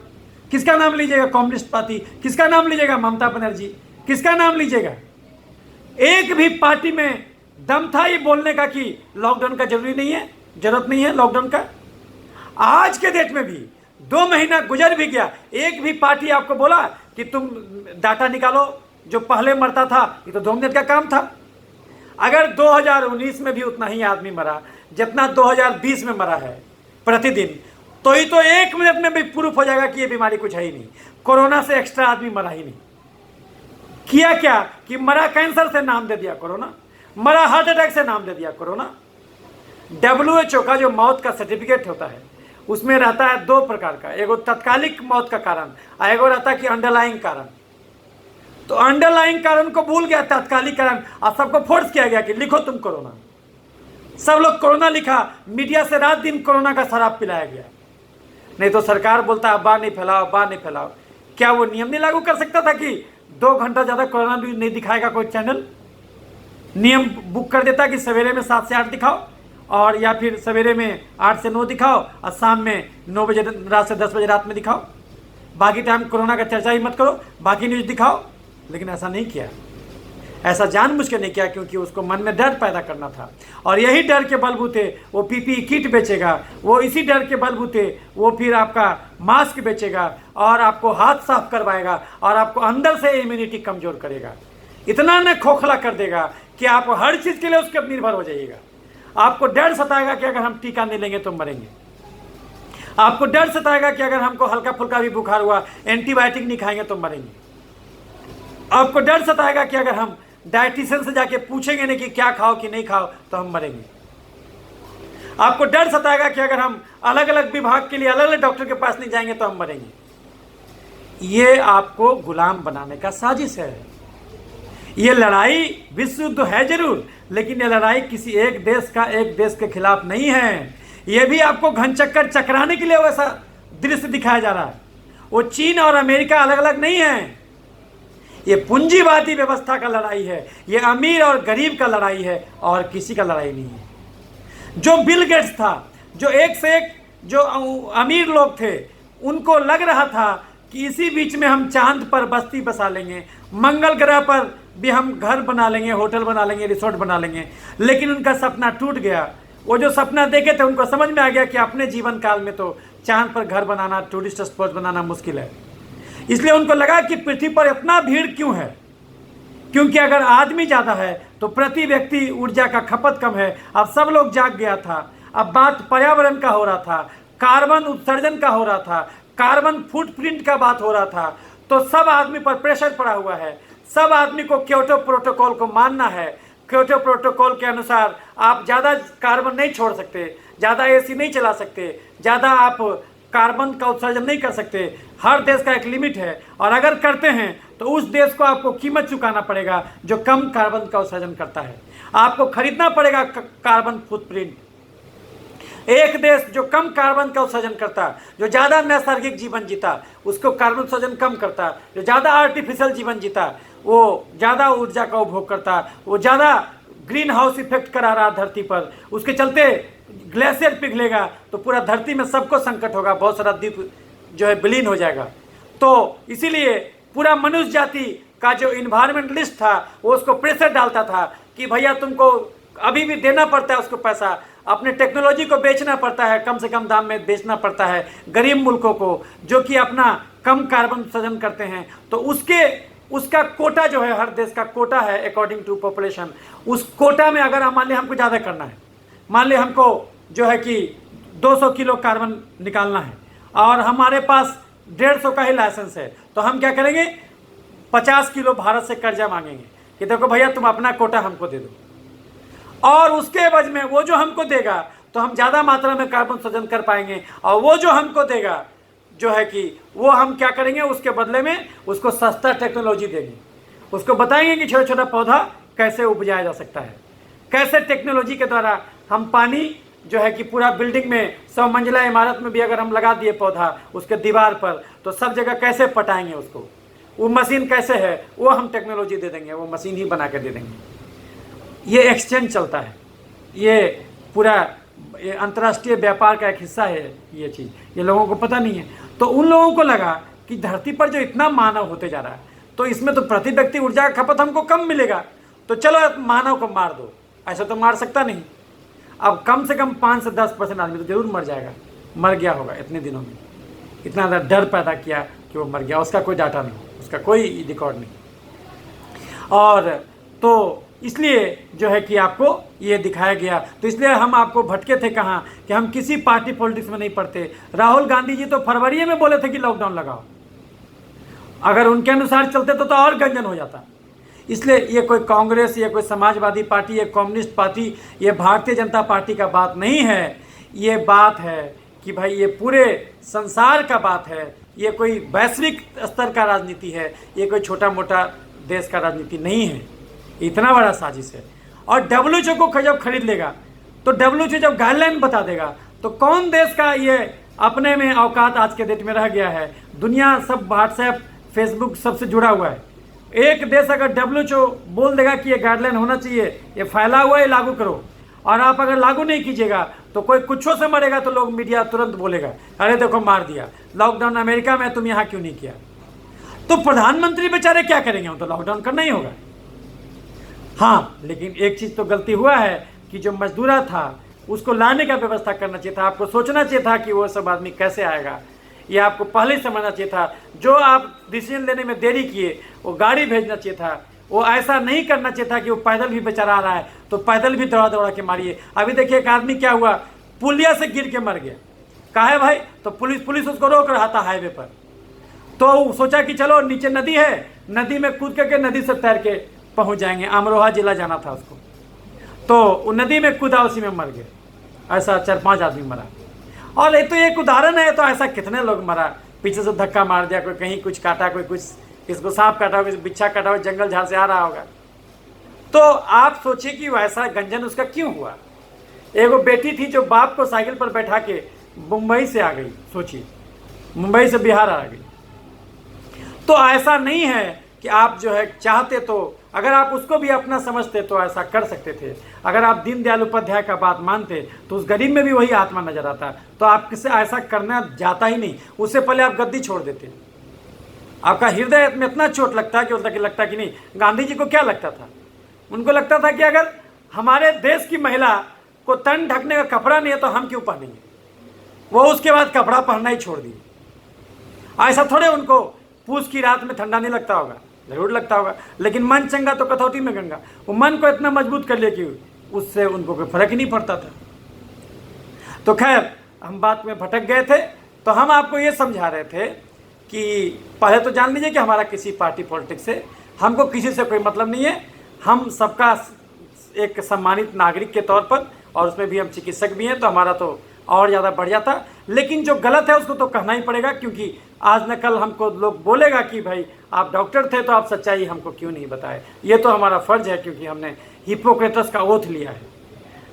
किसका नाम लीजिएगा? कम्युनिस्ट पार्टी, किसका नाम लीजिएगा? ममता बनर्जी, किसका नाम लीजिएगा? एक भी पार्टी में दम था ये बोलने का कि लॉकडाउन का जरूरत नहीं है लॉकडाउन का। आज के डेट में भी 2 महीना गुजर भी गया, एक भी पार्टी आपको बोला कि तुम डाटा निकालो, जो पहले मरता था ये तो 2 मिनट का काम था। अगर 2019 में भी उतना ही आदमी मरा जितना 2020 में मरा है प्रतिदिन, तो ही तो 1 मिनट में भी प्रूफ हो जाएगा कि ये बीमारी कुछ है ही नहीं। कोरोना से एक्स्ट्रा आदमी मरा ही नहीं। किया क्या कि मरा कैंसर से नाम दे दिया कोरोना, मरा हार्ट अटैक से नाम दे दिया कोरोना। WHO का जो मौत का सर्टिफिकेट होता है उसमें रहता है 2 प्रकार का, एगो तत्कालिक मौत का कारण और एगो रहता है कि अंडरलाइंग कारण। तो अंडरलाइंग कारण को भूल गया, तत्कालिक कारण, और सबको फोर्स किया गया कि लिखो तुम कोरोना। सब लोग कोरोना लिखा, मीडिया से रात दिन कोरोना का शराब पिलाया गया। नहीं तो सरकार बोलता है अफवाह नहीं फैलाओ। क्या वो नियम नहीं लागू कर सकता था कि 2 घंटा ज़्यादा कोरोना न्यूज़ नहीं दिखाएगा कोई चैनल? नियम बुक कर देता कि सवेरे में 7 से 8 दिखाओ, और या फिर सवेरे में 8 से 9 दिखाओ और शाम में 9 बजे रात से 10 बजे रात में दिखाओ, बाकी टाइम कोरोना का चर्चा ही मत करो, बाकी न्यूज़ दिखाओ। लेकिन ऐसा नहीं किया, ऐसा जानबूझ के नहीं किया, क्योंकि उसको मन में डर पैदा करना था। और यही डर के बलबूते वो पीपीई किट बेचेगा, वो इसी डर के बलबूते वो फिर आपका मास्क बेचेगा और आपको हाथ साफ करवाएगा और आपको अंदर से इम्यूनिटी कमजोर करेगा, इतना न खोखला कर देगा कि आप हर चीज़ के लिए उसके ऊपर निर्भर हो जाइएगा। आपको डर सताएगा कि अगर हम टीका नहीं लेंगे तो मरेंगे, आपको डर सताएगा कि अगर हमको हल्का फुल्का भी बुखार हुआ एंटीबायोटिक नहीं खाएंगे तो मरेंगे, आपको डर सताएगा कि अगर हम डाइटिशियन से जाके पूछेंगे नहीं कि क्या खाओ कि नहीं खाओ तो हम मरेंगे, आपको डर सताएगा कि अगर हम अलग अलग विभाग के लिए अलग अलग डॉक्टर के पास नहीं जाएंगे तो हम मरेंगे। ये आपको गुलाम बनाने का साजिश है। ये लड़ाई विश्व युद्ध है जरूर, लेकिन ये लड़ाई किसी एक देश के खिलाफ नहीं है। ये भी आपको घन चक्कर चकराने के लिए वैसा दृश्य दिखाया जा रहा है। वो चीन और अमेरिका अलग अलग नहीं है, ये पूंजीवादी व्यवस्था का लड़ाई है, ये अमीर और गरीब का लड़ाई है और किसी का लड़ाई नहीं है। जो बिल गेट्स था, जो एक से एक जो अमीर लोग थे, उनको लग रहा था कि इसी बीच में हम चांद पर बस्ती बसा लेंगे, मंगल ग्रह पर भी हम घर बना लेंगे, होटल बना लेंगे, रिसोर्ट बना लेंगे। लेकिन उनका सपना टूट गया। वो जो सपना देखे थे उनको समझ में आ गया कि अपने जीवन काल में तो चांद पर घर बनाना, टूरिस्ट स्पॉट बनाना मुश्किल है। इसलिए उनको लगा कि पृथ्वी पर इतना भीड़ क्यों है, क्योंकि अगर आदमी ज़्यादा है तो प्रति व्यक्ति ऊर्जा का खपत कम है। अब सब लोग जाग गया था, अब बात पर्यावरण का हो रहा था, कार्बन उत्सर्जन का हो रहा था, कार्बन फुटप्रिंट का बात हो रहा था। तो सब आदमी पर प्रेशर पड़ा हुआ है, सब आदमी को क्योटो प्रोटोकॉल को मानना है। क्योटो प्रोटोकॉल के अनुसार आप ज़्यादा कार्बन नहीं छोड़ सकते, ज़्यादा एसी नहीं चला सकते, ज़्यादा आप कार्बन का उत्सर्जन नहीं कर सकते। हर देश का एक लिमिट है, और अगर करते हैं तो उस देश को आपको कीमत चुकाना पड़ेगा जो कम कार्बन का उत्सर्जन करता है। आपको खरीदना पड़ेगा कार्बन फुटप्रिंट। एक देश जो कम कार्बन का उत्सर्जन करता, जो ज़्यादा नैसर्गिक जीवन जीता, उसको कार्बन उत्सर्जन कम करता। जो ज़्यादा आर्टिफिशियल जीवन जीता, वो ज़्यादा ऊर्जा का उपभोग करता, वो ज़्यादा ग्रीन हाउस इफेक्ट करा रहा धरती पर। उसके चलते ग्लेशियर पिघलेगा तो पूरा धरती में सबको संकट होगा, बहुत सारा द्वीप जो है विलीन हो जाएगा। तो इसीलिए पूरा मनुष्य जाति का जो इन्वायरमेंटलिस्ट था वो उसको प्रेशर डालता था कि भैया तुमको अभी भी देना पड़ता है उसको पैसा, अपने टेक्नोलॉजी को बेचना पड़ता है, कम से कम दाम में बेचना पड़ता है गरीब मुल्कों को जो कि अपना कम कार्बन उत्सर्जन करते हैं। तो उसका कोटा जो है, हर देश का कोटा है अकॉर्डिंग टू पॉपुलेशन। उस कोटा में अगर मान लिया हमको ज़्यादा करना है, मान लिया हमको जो है कि 200 किलो कार्बन निकालना है और हमारे पास 150 का ही लाइसेंस है, तो हम क्या करेंगे, 50 किलो भारत से कर्जा मांगेंगे कि देखो भैया तुम अपना कोटा हमको दे दो। और उसके एवज में वो जो हमको देगा तो हम ज़्यादा मात्रा में कार्बन उत्सर्जन कर पाएंगे, और वो जो हमको देगा जो है कि वो हम क्या करेंगे, उसके बदले में उसको सस्ता टेक्नोलॉजी देंगे। उसको बताएंगे कि छोटा छोटा पौधा कैसे उपजाया जा सकता है, कैसे टेक्नोलॉजी के द्वारा हम पानी जो है कि पूरा बिल्डिंग में 100 मंजिला इमारत में भी अगर हम लगा दिए पौधा उसके दीवार पर, तो सब जगह कैसे पटाएंगे उसको, वो मशीन कैसे है, वो हम टेक्नोलॉजी दे देंगे, वो मशीन ही बना के दे देंगे। ये एक्सचेंज चलता है, ये पूरा अंतर्राष्ट्रीय व्यापार का एक हिस्सा है ये चीज़, ये लोगों को पता नहीं है। तो उन लोगों को लगा कि धरती पर जो इतना मानव होते जा रहा है तो इसमें तो प्रति व्यक्ति ऊर्जा का खपत हमको कम मिलेगा, तो चलो मानव को मार दो। ऐसा तो मार सकता नहीं, अब कम से कम 5 से 10% आदमी तो जरूर मर जाएगा, मर गया होगा इतने दिनों में। इतना डर पैदा किया कि वो मर गया, उसका कोई डाटा नहीं, उसका कोई रिकॉर्ड नहीं। और तो इसलिए जो है कि आपको ये दिखाया गया। तो इसलिए हम आपको भटके थे कहाँ कि हम किसी पार्टी पॉलिटिक्स में नहीं पड़ते। राहुल गांधी जी तो फरवरी में बोले थे कि लॉकडाउन लगाओ, अगर उनके अनुसार चलते तो और गंजन हो जाता। इसलिए ये कोई कांग्रेस, ये कोई समाजवादी पार्टी, ये कम्युनिस्ट पार्टी, ये भारतीय जनता पार्टी का बात नहीं है। ये बात है कि भाई ये पूरे संसार का बात है, ये कोई वैश्विक स्तर का राजनीति है, ये कोई छोटा मोटा देश का राजनीति नहीं है, इतना बड़ा साजिश है। और WHO को जब खरीद लेगा तो WHO जब गाइडलाइन बता देगा तो कौन देश का ये अपने में औकात आज के डेट में रह गया है। दुनिया सब व्हाट्सएप फेसबुक सबसे जुड़ा हुआ है, एक देश अगर WHO बोल देगा कि ये गाइडलाइन होना चाहिए, ये फैला हुआ है, लागू करो, और आप अगर लागू नहीं कीजिएगा तो कोई कुछों से मरेगा तो लोग मीडिया तुरंत बोलेगा अरे देखो मार दिया, लॉकडाउन अमेरिका में, तुम यहाँ क्यों नहीं किया। तो प्रधानमंत्री बेचारे क्या करेंगे, हम तो लॉकडाउन करना ही होगा। हाँ, लेकिन एक चीज़ तो गलती हुआ है कि जो मजदूरा था उसको लाने का व्यवस्था करना चाहिए था। आपको सोचना चाहिए था कि वो सब आदमी कैसे आएगा, ये आपको पहले ही समझना चाहिए था। जो आप डिसीजन लेने में देरी किए, वो गाड़ी भेजना चाहिए था। वो ऐसा नहीं करना चाहिए था कि वो पैदल भी बेचारा आ रहा है तो पैदल भी दौड़ा दौड़ा के मारिए। अभी देखिए एक आदमी क्या हुआ, पुलिया से गिर के मर गया। कहा है भाई, तो पुलिस उसको रोक रहा था हाईवे पर, तो सोचा कि चलो नीचे नदी है, नदी में कूद करके नदी से तैर के पहुंच जाएंगे। अमरोहा जिला जाना था उसको, तो वो नदी में कूदा, उसी में मर गए। ऐसा 4-5 आदमी मरा। और ये तो एक उदाहरण है, तो ऐसा कितने लोग मरा। पीछे से धक्का मार दिया, कोई कहीं कुछ काटा, कोई कुछ, किसको सांप काटा होगा, किसी बिच्छा काटा होगा, जंगल झाड़ से आ रहा होगा। तो आप सोचिए कि वैसा गंजन उसका क्यों हुआ। एगो बेटी थी जो बाप को साइकिल पर बैठा के मुंबई से आ गई, सोचिए मुंबई से बिहार आ गई। तो ऐसा नहीं है कि आप जो है चाहते तो, अगर आप उसको भी अपना समझते तो ऐसा कर सकते थे। अगर आप दीनदयाल उपाध्याय का बात मानते तो उस गरीब में भी वही आत्मा नजर आता, तो आप किसे ऐसा करना जाता ही नहीं। उससे पहले आप गद्दी छोड़ देते। आपका हृदय में इतना चोट लगता है कि लगता कि नहीं। गांधी जी को क्या लगता था, उनको लगता था कि अगर हमारे देश की महिला को तन ढकने का कपड़ा नहीं है तो हम क्यों पहनेंगे। वो उसके बाद कपड़ा पहनना ही छोड़ दिए। ऐसा थोड़े उनको पूछ की रात में ठंडा नहीं लगता होगा, जरूर लगता होगा, लेकिन मन चंगा तो कथौती में गंगा। वो मन को इतना मजबूत कर लिया कि उससे उनको कोई फर्क ही नहीं पड़ता था। तो खैर, हम बात में भटक गए थे। तो हम आपको ये समझा रहे थे कि पहले तो जान लीजिए कि हमारा किसी पार्टी पॉलिटिक्स से, हमको किसी से कोई मतलब नहीं है। हम सबका एक सम्मानित नागरिक के तौर पर, और उसमें भी हम चिकित्सक भी हैं, तो हमारा तो और ज़्यादा बढ़ जाता। लेकिन जो गलत है उसको तो कहना ही पड़ेगा, क्योंकि आज न कल हमको लोग बोलेगा कि भाई आप डॉक्टर थे तो आप सच्चाई हमको क्यों नहीं बताए। ये तो हमारा फ़र्ज़ है, क्योंकि हमने हिप्पोक्रेटस का ओथ लिया है।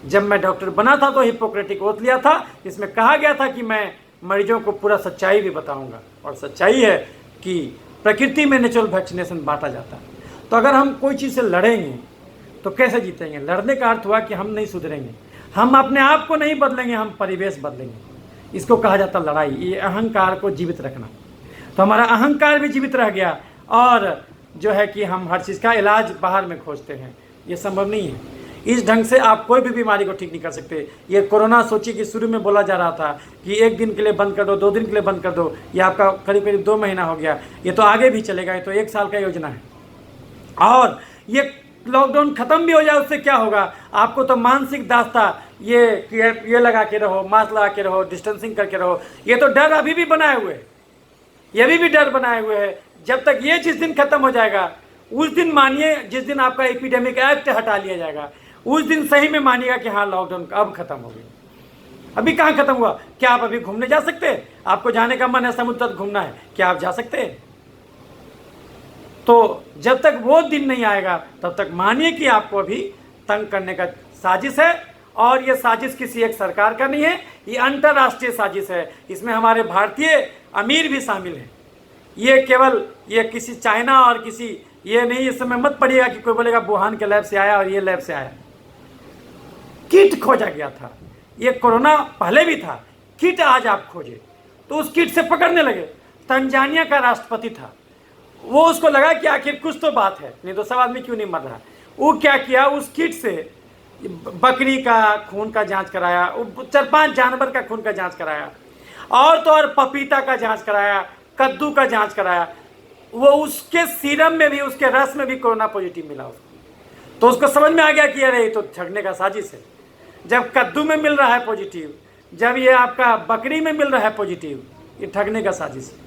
जब मैं डॉक्टर बना था तो हिप्पोक्रेटिक ओथ लिया था, इसमें कहा गया था कि मैं मरीजों को पूरा सच्चाई भी बताऊंगा। और सच्चाई है कि प्रकृति में नेचुरल वैक्सीनेशन बांटा जाता है। तो अगर हम कोई चीज़ से लड़ेंगे तो कैसे जीतेंगे। लड़ने का अर्थ हुआ कि हम नहीं सुधरेंगे, हम अपने आप को नहीं बदलेंगे, हम परिवेश बदलेंगे। इसको कहा जाता लड़ाई, ये अहंकार को जीवित रखना। तो हमारा अहंकार भी जीवित रह गया, और जो है कि हम हर चीज़ का इलाज बाहर में खोजते हैं। ये संभव नहीं है। इस ढंग से आप कोई भी बीमारी को ठीक नहीं कर सकते। ये कोरोना, सोचिए कि शुरू में बोला जा रहा था कि 1 दिन के लिए बंद कर दो, 2 दिन के लिए बंद कर दो, ये आपका करीब करीब 2 महीना हो गया। ये तो आगे भी चलेगा, ये तो 1 साल का योजना है। और ये लॉकडाउन खत्म भी हो जाए उससे क्या होगा, आपको तो मानसिक दास्ता, ये लगा के रहो, मास्क लगा के रहो, डिस्टेंसिंग करके रहो, ये तो डर अभी भी बनाए हुए है। ये अभी भी डर बनाए हुए है। जब तक ये जिस दिन खत्म हो जाएगा, उस दिन मानिए, जिस दिन आपका एपिडेमिक एक्ट हटा लिया जाएगा, उस दिन सही में मानिएगा कि हाँ लॉकडाउन अब खत्म हो गई। अभी कहाँ खत्म हुआ। क्या आप अभी घूमने जा सकते हैं? आपको जाने का मन है, समुद्र तक घूमना है, क्या आप जा सकते हैं? तो जब तक वो दिन नहीं आएगा तब तक मानिए कि आपको अभी तंग करने का साजिश है। और ये साजिश किसी एक सरकार का नहीं है, ये अंतर्राष्ट्रीय साजिश है। इसमें हमारे भारतीय अमीर भी शामिल हैं। ये केवल ये किसी चाइना और किसी ये नहीं, इस समय मत पड़िएगा कि कोई बोलेगा वुहान के लैब से आया और ये लैब से आया। किट खोजा गया था, ये कोरोना पहले भी था, किट आज आप खोजे तो उस किट से पकड़ने लगे। तंजानिया का राष्ट्रपति था, वो उसको लगा कि आखिर कुछ तो बात है, नहीं तो सब आदमी क्यों नहीं मर रहा। वो क्या किया, उस किट से बकरी का खून का जांच कराया, 4-5 जानवर का खून का जांच कराया, और तो और पपीता का जांच कराया, कद्दू का जांच कराया। वो उसके सीरम में भी, उसके रस में भी कोरोना पॉजिटिव मिला उसको। तो उसको समझ में आ गया कि अरे ये तो ठगने का साजिश है। जब कद्दू में मिल रहा है पॉजिटिव, जब ये आपका बकरी में मिल रहा है पॉजिटिव, ये ठगने का साजिश है।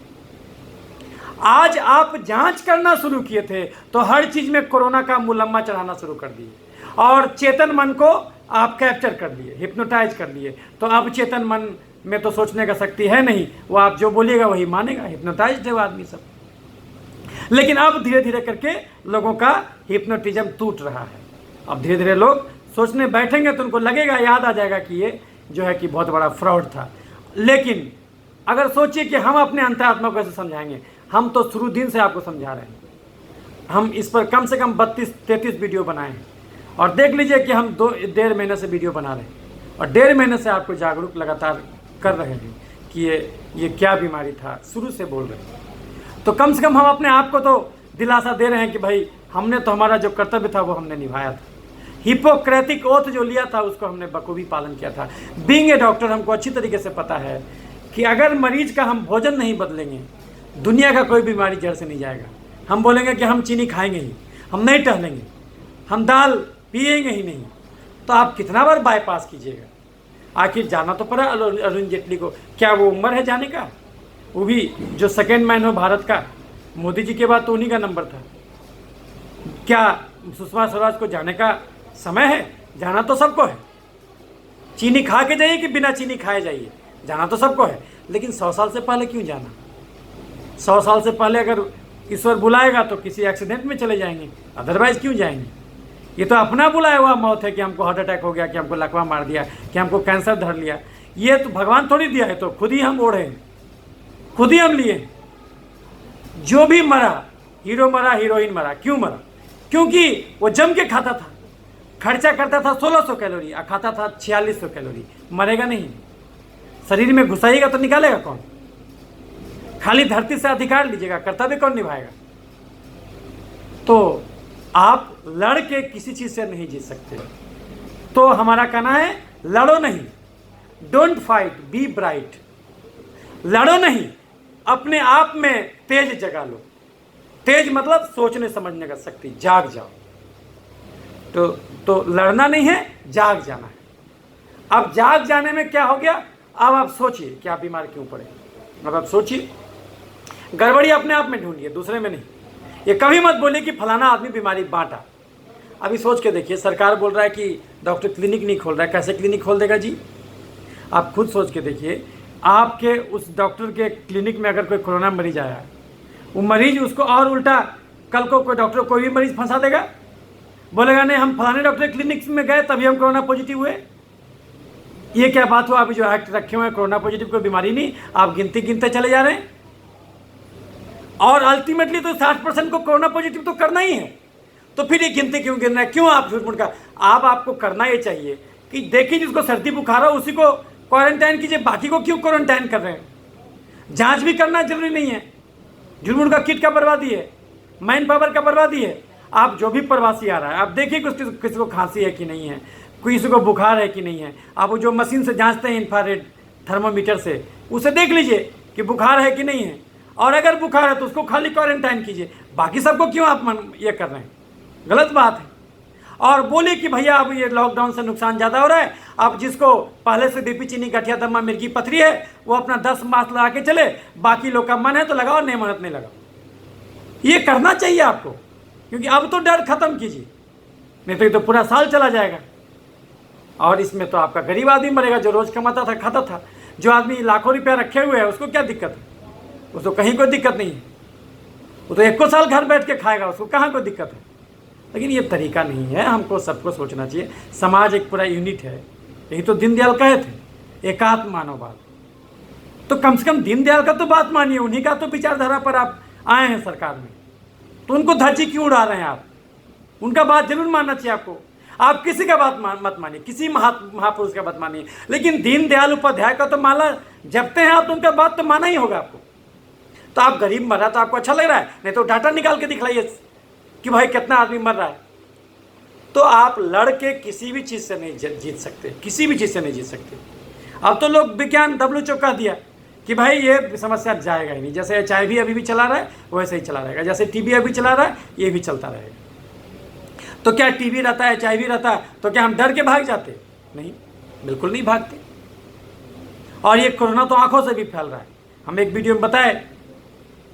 आज आप जांच करना शुरू किए थे तो हर चीज में कोरोना का मुलम्मा चढ़ाना शुरू कर दिए, और चेतन मन को आप कैप्चर कर लिए, हिप्नोटाइज कर लिए। तो अब चेतन मन में तो सोचने का शक्ति है नहीं, वो आप जो बोलिएगा वही मानेगा। हिप्नोटाइज है वो आदमी सब। लेकिन अब धीरे धीरे करके लोगों का हिप्नोटिज्म टूट रहा है। अब धीरे धीरे लोग सोचने बैठेंगे तो उनको लगेगा, याद आ जाएगा कि ये जो है कि बहुत बड़ा फ्रॉड था। लेकिन अगर सोचिए कि हम अपने अंतरात्मा को कैसे समझाएंगे। हम तो शुरू दिन से आपको समझा रहे हैं, हम इस पर कम से कम 32-33 वीडियो बनाए हैं। और देख लीजिए कि हम 2-1.5 महीने से वीडियो बना रहे हैं और 1.5 महीने से आपको जागरूक लगातार कर रहे हैं कि ये क्या बीमारी था, शुरू से बोल रहे हैं। तो कम से कम हम अपने आप को तो दिलासा दे रहे हैं कि भाई हमने तो हमारा जो कर्तव्य था वो हमने निभाया था। हिपोक्रेटिक ओथ जो लिया था उसको हमने बखूबी पालन किया था। बीइंग ए डॉक्टर हमको अच्छी तरीके से पता है कि अगर मरीज का हम भोजन नहीं बदलेंगे, दुनिया का कोई बीमारी जड़ से नहीं जाएगा। हम बोलेंगे कि हम चीनी खाएंगे ही, हम नहीं टहलेंगे, हम दाल पिएंगे ही नहीं, तो आप कितना बार बाईपास कीजिएगा। आखिर जाना तो पड़ा अरुण जेटली को। क्या वो उम्र है जाने का? वो भी जो सेकेंड मैन हो भारत का, मोदी जी के बाद तो उन्हीं का नंबर था। क्या सुषमा स्वराज को जाने का समय है? जाना तो सबको है। चीनी खा के जाइए कि बिना चीनी खाए जाइए, जाना तो सबको है। लेकिन 100 साल से पहले क्यों जाना? 100 साल से पहले अगर ईश्वर बुलाएगा तो किसी एक्सीडेंट में चले जाएंगे, अदरवाइज क्यों जाएंगे? ये तो अपना बुलाया हुआ मौत है कि हमको हार्ट अटैक हो गया, कि हमको लकवा मार दिया, कि हमको कैंसर धर लिया। ये तो भगवान थोड़ी दिया है, तो खुद ही हम ओढ़े, खुद ही हम लिए। जो भी मरा, हीरो मरा, हीरोइन मरा, क्यों मरा? क्योंकि वो जम के खाता था, खर्चा करता था 1600 कैलोरी और खाता था 4600 कैलोरी। मरेगा नहीं, शरीर में घुसाइएगा तो निकालेगा कौन? खाली धरती से अधिकार लीजिएगा, कर्तव्य कौन निभाएगा? तो आप लड़ के किसी चीज से नहीं जीत सकते। तो हमारा कहना है, लड़ो नहीं, डोंट फाइट, बी ब्राइट। लड़ो नहीं, अपने आप में तेज जगा लो। तेज मतलब सोचने समझने का शक्ति, जाग जाओ। तो लड़ना नहीं है, जाग जाना है। अब जाग जाने में क्या हो गया? अब आप सोचिए कि आप बीमार क्यों पड़े। अब आप सोचिए, गड़बड़ी अपने आप में ढूंढिए, दूसरे में नहीं। ये कभी मत बोलिए कि फलाना आदमी बीमारी बांटा। अभी सोच के देखिए, सरकार बोल रहा है कि डॉक्टर क्लिनिक नहीं खोल रहा है। कैसे क्लिनिक खोल देगा जी? आप खुद सोच के देखिए, आपके उस डॉक्टर के क्लिनिक में अगर कोई कोरोना मरीज आया, वो मरीज उसको और उल्टा कल को कोई डॉक्टर कोई भी मरीज फंसा देगा, बोलेगा नहीं हम फलाने डॉक्टर क्लिनिक में गए तभी हम कोरोना पॉजिटिव हुए। ये क्या बात हुआ? अभी जो एक्ट रखे हुए हैं कोरोना पॉजिटिव कोई बीमारी नहीं, आप गिनते चले जा रहे हैं। और अल्टीमेटली तो 60% को कोरोना पॉजिटिव तो करना ही है। तो फिर ये गिनते क्यों गिनना है? क्यों आप झूठ मूठ का? आपको करना ये चाहिए कि देखिए जिसको सर्दी बुखार हो उसी को क्वारंटाइन कीजिए, बाकी को क्यों क्वारंटाइन कर रहे हैं? जांच भी करना जरूरी नहीं है। झूठ मूठ का किट का बर्बादी है, मैन पावर का बर्बादी है। आप जो भी प्रवासी आ रहा है, आप देखिए किसी को खांसी है कि नहीं है, किसी को बुखार है कि नहीं है। आप वो जो मशीन से जांचते हैं इंफ्रारेड थर्मोमीटर से, उसे देख लीजिए कि बुखार है कि नहीं है। और अगर बुखार है तो उसको खाली क्वारंटाइन कीजिए, बाकी सबको क्यों आप ये कर रहे हैं? गलत बात है। और बोलिए कि भैया अब ये लॉकडाउन से नुकसान ज़्यादा हो रहा है, अब जिसको पहले से बीपी, चीनी, गठिया, दमा, मिर्गी, पथरी है वो अपना 10 मास्क लगा के चले, बाकी लोग का मन है तो लगाओ, नहीं मन नहीं लगाओ। ये करना चाहिए आपको, क्योंकि अब तो डर खत्म कीजिए, नहीं तो ये तो पूरा साल चला जाएगा। और इसमें तो आपका गरीब आदमी मरेगा, जो रोज कमाता था खाता था। जो आदमी लाखों रुपया रखे हुए है उसको क्या दिक्कत है? उसको कहीं कोई दिक्कत नहीं है, वो तो 1 साल घर बैठ के खाएगा, उसको कहाँ कोई दिक्कत है। लेकिन ये तरीका नहीं है, हमको सबको सोचना चाहिए। समाज एक पूरा यूनिट है, यही तो दीनदयाल कहे थे, एकात्म मानववाद। तो कम से कम दीनदयाल का तो बात मानिए, उन्हीं का तो विचारधारा पर आप आए हैं सरकार में, तो उनको धज्जी क्यों उड़ा रहे हैं आप? उनका बात जरूर मानना चाहिए आपको। आप किसी का बात मत मानिए, किसी महापुरुष का बात मानिए, लेकिन दीनदयाल उपाध्याय का तो माला जपते हैं आप, तो उनका बात तो माना ही होगा आपको। तो आप गरीब मर रहा तो आपको अच्छा लग रहा है, नहीं तो डाटा निकाल के दिखलाइए कि भाई कितना आदमी मर रहा है। तो आप लड़ के किसी भी चीज़ से नहीं जीत सकते, किसी भी चीज़ से नहीं जीत सकते। अब तो लोग विज्ञान WHO कह दिया कि भाई ये समस्या जाएगा ही नहीं। जैसे HIV अभी भी चला रहा है वैसे ही चला रहेगा, जैसे TB अभी चला रहा है ये भी चलता रहेगा। तो क्या TB रहता है, HIV रहता है तो क्या हम डर के भाग जाते? नहीं, बिल्कुल नहीं भागते। और ये कोरोना तो आंखों से भी फैल रहा है। हम एक वीडियो में बताए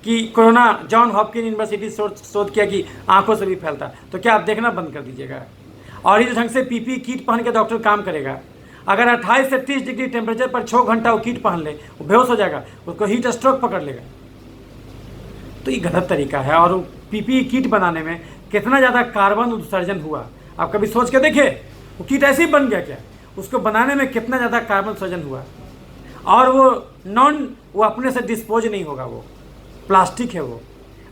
कि कोरोना जॉन हॉपकिन यूनिवर्सिटी शोध किया कि आंखों से भी फैलता है। तो क्या आप देखना बंद कर दीजिएगा? और इस ढंग से PPE किट पहन के डॉक्टर काम करेगा। अगर 28 से 30 डिग्री टेम्परेचर पर 6 घंटा वो किट पहन ले, वो बेहोश हो जाएगा, उसको हीट स्ट्रोक पकड़ लेगा। तो ये गलत तरीका है। और PPE किट बनाने में कितना ज़्यादा कार्बन उत्सर्जन हुआ, आप कभी सोच के देखिए? वो किट ऐसे ही बन गया क्या? उसको बनाने में कितना ज़्यादा कार्बन उत्सर्जन हुआ। और वो अपने से डिस्पोज नहीं होगा, वो प्लास्टिक है वो।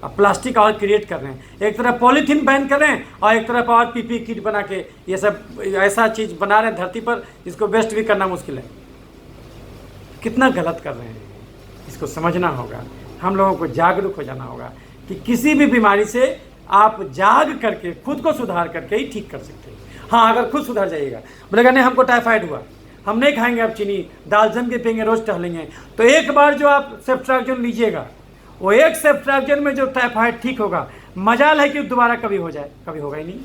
अब प्लास्टिक और क्रिएट कर रहे हैं, एक तरफ पॉलीथीन बैन कर रहे हैं और एक तरफ और पीपी किट बना के ये सब ऐसा चीज़ बना रहे हैं धरती पर जिसको वेस्ट भी करना मुश्किल है। कितना गलत कर रहे हैं, इसको समझना होगा। हम लोगों को जागरूक हो जाना होगा कि किसी भी बीमारी से आप जाग करके खुद को सुधार करके ही ठीक कर सकते हैं। हाँ, अगर खुद सुधर जाइएगा, बोलेगा नहीं हमको टाइफाइड हुआ, हम नहीं खाएंगे अब चीनी, दाल जम के पियेंगे, रोज टहलेंगे, तो एक बार जो आप सेफ्ट्राक्जोन लीजिएगा, वो एक सेफ्ट्राक्जोन में जो टाइफाइड ठीक होगा, मजाल है कि दोबारा कभी हो जाए, कभी होगा ही नहीं।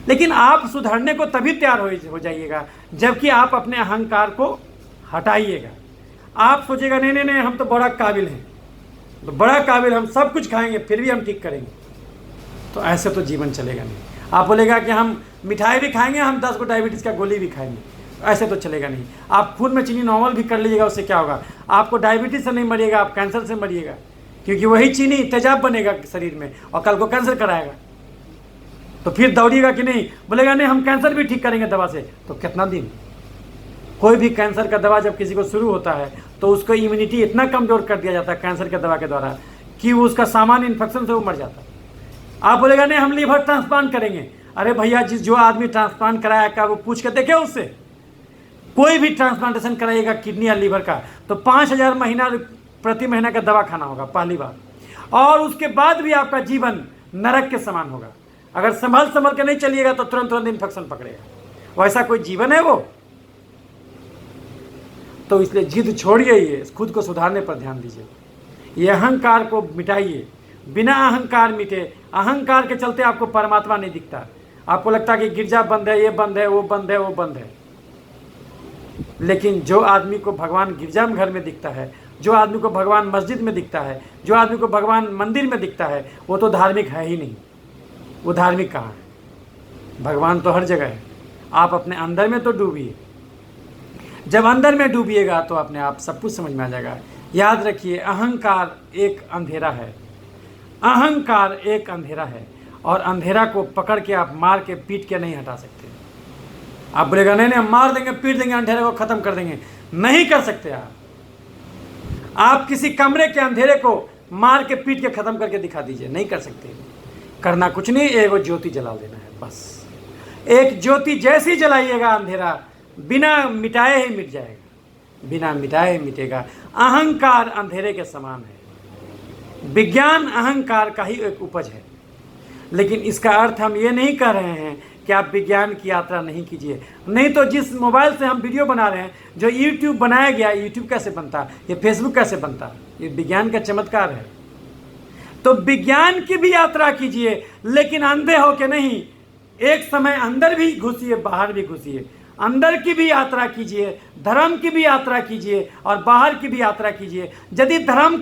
लेकिन आप सुधरने को तभी तैयार हो जाइएगा जबकि आप अपने अहंकार को हटाइएगा। आप सोचेगा नहीं नहीं नहीं हम तो बड़ा काबिल हैं, तो बड़ा काबिल, हम सब कुछ खाएंगे फिर भी हम ठीक करेंगे, तो ऐसे तो जीवन चलेगा नहीं। आप बोलेगा कि हम मिठाई भी खाएंगे, हम 10 को डायबिटीज़ का गोली भी खाएंगे, ऐसे तो चलेगा नहीं। आप खून में चीनी नॉर्मल भी कर लीजिएगा, उससे क्या होगा, आपको डायबिटीज़ से नहीं मरिएगा, आप कैंसर से मरिएगा, क्योंकि वही चीनी तेजाब बनेगा शरीर में और कल को कैंसर कराएगा। तो फिर दौड़िएगा कि नहीं, बोलेगा नहीं हम कैंसर भी ठीक करेंगे दवा से, तो कितना दिन। कोई भी कैंसर का दवा जब किसी को शुरू होता है तो उसको इम्यूनिटी इतना कमज़ोर कर दिया जाता है कैंसर के दवा के द्वारा कि वो उसका सामान्य इन्फेक्शन से वो मर जाता है। आप बोलेगा नहीं हम लीवर ट्रांसप्लांट करेंगे, अरे भैया जो आदमी ट्रांसप्लांट कराया क्या वो पूछ के देखे उससे। कोई भी ट्रांसप्लांटेशन कराइएगा किडनी या लीवर का तो 5,000 प्रति महीना का दवा खाना होगा पहली बार, और उसके बाद भी आपका जीवन नरक के समान होगा। अगर संभल के नहीं चलिएगा तो तुरंत इन्फेक्शन पकड़ेगा। वैसा कोई जीवन है वो? तो इसलिए जिद छोड़िए, ये खुद को सुधारने पर ध्यान दीजिए, ये अहंकार को मिटाइए। बिना अहंकार मिटे, अहंकार के चलते आपको परमात्मा नहीं दिखता, आपको लगता है कि गिरजा बंद है, ये बंद है, वो बंद है, वो बंद है। लेकिन जो आदमी को भगवान गिरजा घर में दिखता है, जो आदमी को भगवान मस्जिद में दिखता है, जो आदमी को भगवान मंदिर में दिखता है, वो तो धार्मिक है ही नहीं। वो धार्मिक कहाँ है? भगवान तो हर जगह है। आप अपने अंदर में तो डूबिए, जब अंदर में डूबिएगा तो अपने आप सब कुछ समझ में आ जाएगा। याद रखिए, अहंकार एक अंधेरा है, अहंकार एक अंधेरा है, और अंधेरा को पकड़ के आप मार के पीट के नहीं हटा सकते। आप बोलेगा नहीं नहीं हम मार देंगे, पीट देंगे, अंधेरे को खत्म कर देंगे, नहीं कर सकते। आप किसी कमरे के अंधेरे को मार के पीट के खत्म करके दिखा दीजिए, नहीं कर सकते। करना कुछ नहीं, एक ज्योति जला देना है बस। एक ज्योति जैसी जलाइएगा, अंधेरा बिना मिटाए ही मिट जाएगा, बिना मिटाए ही मिटेगा। अहंकार अंधेरे के समान है, विज्ञान अहंकार का ही एक उपज है। लेकिन इसका अर्थ हम ये नहीं कह रहे हैं कि आप विज्ञान की यात्रा नहीं कीजिए। नहीं तो जिस मोबाइल से हम वीडियो बना रहे हैं, जो यूट्यूब बनाया गया, यूट्यूब कैसे बनता, ये फेसबुक कैसे बनता, ये विज्ञान का चमत्कार है। तो विज्ञान की भी यात्रा कीजिए, लेकिन अंधे होके नहीं। एक समय अंदर भी घुसिए, बाहर भी घुसिए, अंदर की भी यात्रा कीजिए, धर्म की भी यात्रा कीजिए और बाहर की भी यात्रा कीजिए। यदि धर्म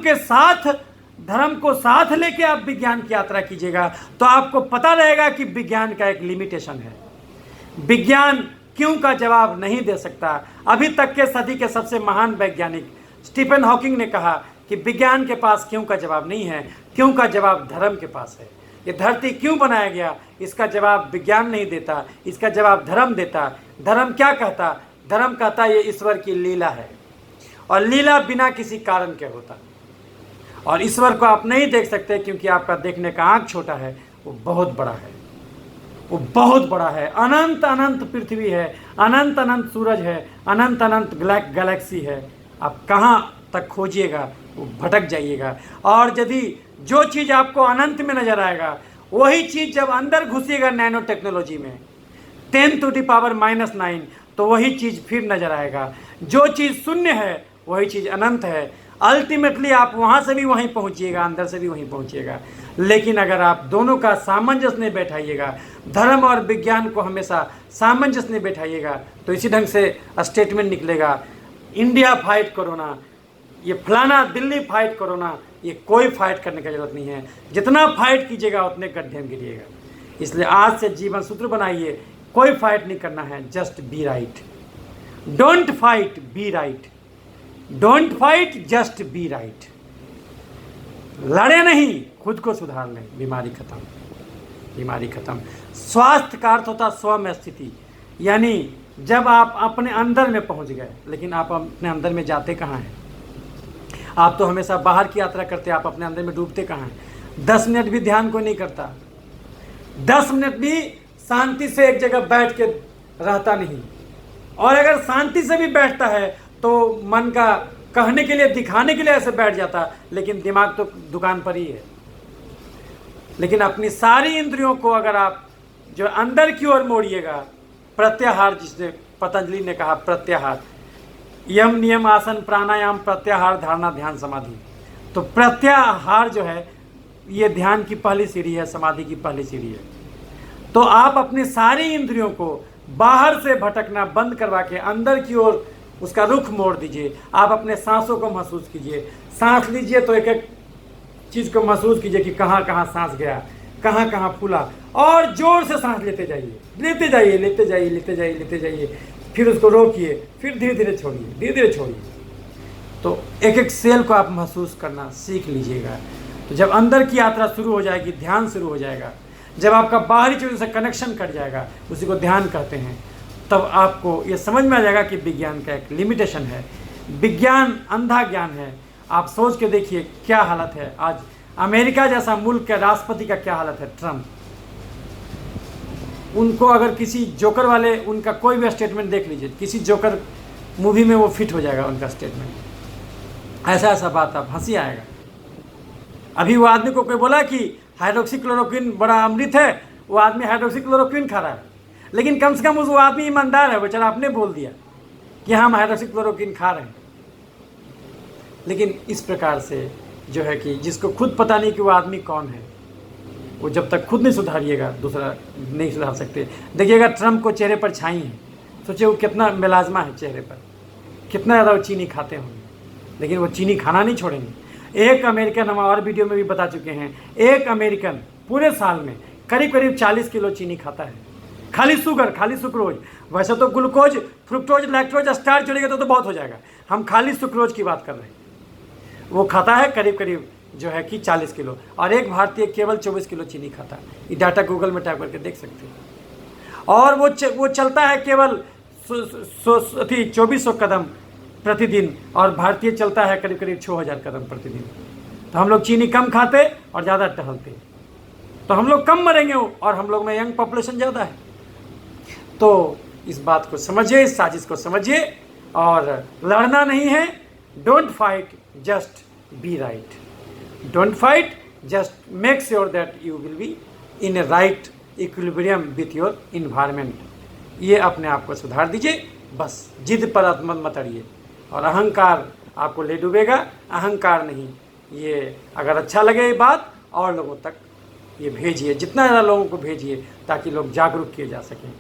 को साथ लेके आप विज्ञान की यात्रा कीजिएगा तो आपको पता रहेगा कि विज्ञान का एक लिमिटेशन है। विज्ञान क्यों का जवाब नहीं दे सकता। अभी तक के सदी के सबसे महान वैज्ञानिक स्टीफन हॉकिंग ने कहा कि विज्ञान के पास क्यों का जवाब नहीं है, क्यों का जवाब धर्म के पास है। ये धरती क्यों बनाया गया, इसका जवाब विज्ञान नहीं देता, इसका जवाब धर्म देता। धर्म क्या कहता? धर्म कहता ये ईश्वर की लीला है, और लीला बिना किसी कारण के होता। और ईश्वर को आप नहीं देख सकते क्योंकि आपका देखने का आँख छोटा है। वो बहुत बड़ा है, वो बहुत बड़ा है। अनंत अनंत पृथ्वी है, अनंत अनंत सूरज है, अनंत अनंत गैलेक्सी है। आप कहाँ तक खोजिएगा, वो भटक जाइएगा। और यदि जो चीज़ आपको अनंत में नजर आएगा, वही चीज़ जब अंदर घुसिएगा नैनो टेक्नोलॉजी में 10⁻⁹, तो वही चीज़ फिर नजर आएगा। जो चीज़ शून्य है वही चीज़ अनंत है। अल्टीमेटली आप वहाँ से भी वहीं पहुँचिएगा, अंदर से भी वहीं पहुँचिएगा। लेकिन अगर आप दोनों का सामंजस्य नहीं बैठाइएगा, धर्म और विज्ञान को हमेशा सामंजस्य नहीं बैठाइएगा, तो इसी ढंग से स्टेटमेंट निकलेगा, इंडिया फाइट कोरोना, ये फलाना दिल्ली फाइट कोरोना। ये कोई फाइट करने की जरूरत नहीं है। जितना फाइट कीजिएगा उतने गड्ढे में गिरिएगा। इसलिए आज से जीवन सूत्र बनाइए, कोई फाइट नहीं करना है, just be right. Don't fight, be right. Don't fight, just be right. लड़े नहीं, खुद को सुधार लें, बीमारी खत्म, बीमारी खत्म। स्वास्थ्य का अर्थ होता स्व में स्थिति, यानी जब आप अपने अंदर में पहुंच गए। लेकिन आप अपने अंदर में जाते कहाँ हैं? आप तो हमेशा बाहर की यात्रा करते, आप अपने अंदर में डूबते कहाँ हैं? 10 मिनट भी ध्यान को नहीं करता, 10 मिनट भी शांति से एक जगह बैठ के रहता नहीं। और अगर शांति से भी बैठता है तो मन का कहने के लिए, दिखाने के लिए ऐसे बैठ जाता, लेकिन दिमाग तो दुकान पर ही है। लेकिन अपनी सारी इंद्रियों को अगर आप जो अंदर की ओर मोड़िएगा, प्रत्याहार, जिसने पतंजलि ने कहा प्रत्याहार, यम नियम आसन प्राणायाम प्रत्याहार धारणा ध्यान समाधि, तो प्रत्याहार जो है ये ध्यान की पहली सीढ़ी है, समाधि की पहली सीढ़ी है। तो आप अपनी सारी इंद्रियों को बाहर से भटकना बंद करवा के अंदर की ओर उसका रुख मोड़ दीजिए। आप अपने सांसों को महसूस कीजिए, सांस लीजिए तो एक एक चीज़ को महसूस कीजिए कि कहाँ कहाँ सांस गया, कहाँ कहाँ फूला, और जोर से सांस लेते जाइए, लेते जाइए, लेते जाइए, लेते जाइए, लेते जाइए, फिर उसको रोकिए, फिर धीरे धीरे छोड़िए, धीरे धीरे छोड़िए। तो एक एक सेल को आप महसूस करना सीख लीजिएगा। तो जब अंदर की यात्रा शुरू हो जाएगी, ध्यान शुरू हो जाएगा, जब आपका बाहरी चीज़ों से कनेक्शन कट जाएगा, उसी को ध्यान कहते हैं, तब आपको ये समझ में आ जाएगा कि विज्ञान का एक लिमिटेशन है। विज्ञान अंधा ज्ञान है। आप सोच के देखिए क्या हालत है आज अमेरिका जैसा मुल्क के राष्ट्रपति का, क्या हालत है ट्रम्प। उनको अगर किसी जोकर वाले, उनका कोई भी स्टेटमेंट देख लीजिए, किसी जोकर मूवी में वो फिट हो जाएगा उनका स्टेटमेंट। ऐसा ऐसा बात, आप हंसी आएगा। अभी वो आदमी को कोई बोला कि हाइड्रोक्सीक्लोरोक्विन बड़ा अमृत है, वो आदमी हाइड्रोक्सीक्लोरोक्विन खा रहा है, लेकिन कम से कम वो आदमी ईमानदार है, बेचारा आपने बोल दिया कि हम हाइड्रोक्सीक्लोरोक्विन खा रहे हैं। लेकिन इस प्रकार से जो है कि जिसको खुद पता नहीं कि वो आदमी कौन है, वो जब तक खुद नहीं सुधारिएगा दूसरा नहीं सुधार सकते। देखिएगा ट्रम्प को चेहरे पर छाई है, सोचिए वो कितना मेलाजमा है चेहरे पर, कितना ज़्यादा वो चीनी खाते होंगे, लेकिन वो चीनी खाना नहीं छोड़ेंगे। एक अमेरिकन, हम और वीडियो में भी बता चुके हैं, एक अमेरिकन पूरे साल में करीब करीब 40 किलो चीनी खाता है, खाली शुगर, खाली सुक्रोज। वैसे तो ग्लूकोज, फ्रुक्टोज, लैक्टोज, स्टार्च जोड़ेगा तो बहुत हो जाएगा, हम खाली सुक्रोज की बात कर रहे हैं। वो खाता है करीब करीब जो है कि 40 किलो, और एक भारतीय केवल 24 किलो चीनी खाता है। ये डाटा गूगल में टाइप करके देख सकते हैं। और वो चलता है केवल 2400 कदम प्रतिदिन, और भारतीय चलता है करीब करीब 6000 कदम प्रतिदिन। तो हम लोग चीनी कम खाते और ज़्यादा टहलते, तो हम लोग कम मरेंगे, और हम लोग में यंग पॉपुलेशन ज़्यादा है। तो इस बात को समझिए, इस साजिश को समझिए, और लड़ना नहीं है। Don't fight, just be right. Don't fight, just make sure that you will be in A right equilibrium with your environment. ये अपने आप को सुधार दीजिए, बस जिद पर मत अड़िए, और अहंकार आपको ले डूबेगा। अहंकार नहीं, ये अगर अच्छा लगे ये बात, और लोगों तक ये भेजिए, जितना ज़्यादा लोगों को भेजिए, ताकि लोग जागरूक किए जा सकें।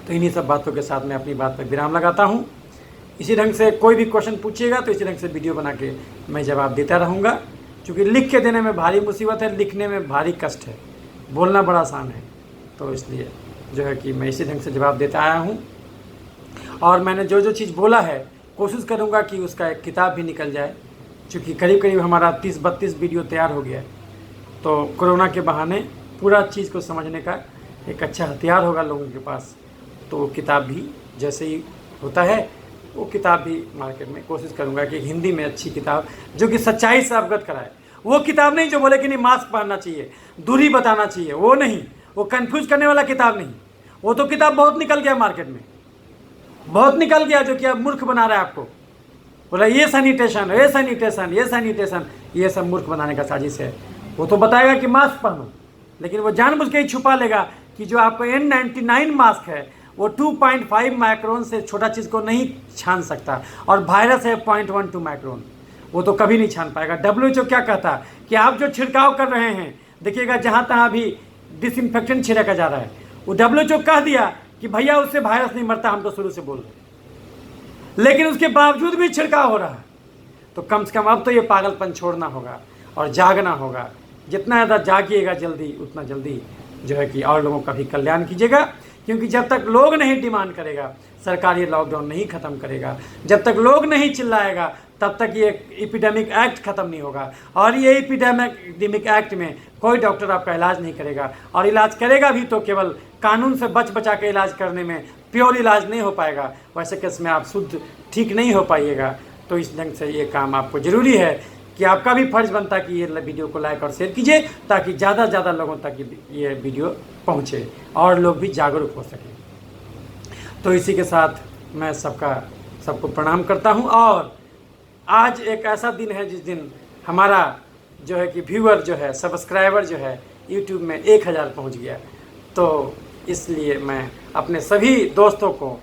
तो इन्हीं सब बातों के साथ मैं अपनी बात पर विराम लगाता हूँ। इसी ढंग से कोई भी क्वेश्चन पूछिएगा तो इसी ढंग से वीडियो बना के मैं जवाब देता रहूँगा, क्योंकि लिख के देने में भारी मुसीबत है, लिखने में भारी कष्ट है, बोलना बड़ा आसान है। तो इसलिए जो है कि मैं इसी ढंग से जवाब देता आया हूँ, और मैंने जो जो चीज़ बोला है कोशिश करूँगा कि उसका एक किताब भी निकल जाए, क्योंकि करीब करीब हमारा 30-32 वीडियो तैयार हो गया है। तो कोरोना के बहाने पूरा चीज़ को समझने का एक अच्छा हथियार होगा लोगों के पास। तो वो किताब भी जैसे ही होता है, वो किताब भी मार्केट में कोशिश करूंगा कि हिंदी में अच्छी किताब जो कि सच्चाई से अवगत कराए। वो किताब नहीं जो बोले कि नहीं मास्क पहनना चाहिए, दूरी बताना चाहिए, वो नहीं, वो कंफ्यूज करने वाला किताब नहीं। वो तो किताब बहुत निकल गया मार्केट में, बहुत निकल गया, जो कि अब मूर्ख बना रहा है आपको। बोला ये सैनिटेशन, ये सैनिटेशन, ये सैनिटेशन, ये सब मूर्ख बनाने का साजिश है। वो तो बताएगा कि मास्क पहनो, लेकिन वो जानबूझ के ही छुपा लेगा कि जो आपको N99 मास्क है वो 2.5 माइक्रोन से छोटा चीज़ को नहीं छान सकता, और वायरस है 0.12 माइक्रोन, वो तो कभी नहीं छान पाएगा। WHO क्या कहता है कि आप जो छिड़काव कर रहे हैं, देखिएगा जहाँ तहाँ भी डिसइंफेक्टेंट छिड़का जा रहा है, वो WHO कह दिया कि भैया उससे वायरस नहीं मरता, हम तो शुरू से बोल रहे, लेकिन उसके बावजूद भी छिड़काव हो रहा है। तो कम से कम अब तो ये पागलपन छोड़ना होगा और जागना होगा। जितना ज़्यादा जागिएगा जल्दी, उतना जल्दी जो है कि और लोगों का भी कल्याण कीजिएगा, क्योंकि जब तक लोग नहीं डिमांड करेगा, सरकार ये लॉकडाउन नहीं ख़त्म करेगा, जब तक लोग नहीं चिल्लाएगा, तब तक ये एपिडेमिक एक्ट ख़त्म नहीं होगा। और ये एपिडेमिक एक्ट में कोई डॉक्टर आपका इलाज नहीं करेगा, और इलाज करेगा भी तो केवल कानून से बचा के इलाज करने में, प्योर इलाज नहीं हो पाएगा। वैसे केस में आप शुद्ध ठीक नहीं हो पाइएगा। तो इस ढंग से ये काम आपको ज़रूरी है कि आपका भी फर्ज बनता है कि ये वीडियो को लाइक और शेयर कीजिए, ताकि ज़्यादा से ज़्यादा लोगों तक ये वीडियो पहुँचे और लोग भी जागरूक हो सकें। तो इसी के साथ मैं सबको प्रणाम करता हूँ। और आज एक ऐसा दिन है जिस दिन हमारा जो है कि व्यूअर जो है, सब्सक्राइबर जो है यूट्यूब में 1000 पहुँच गया। तो इसलिए मैं अपने सभी दोस्तों को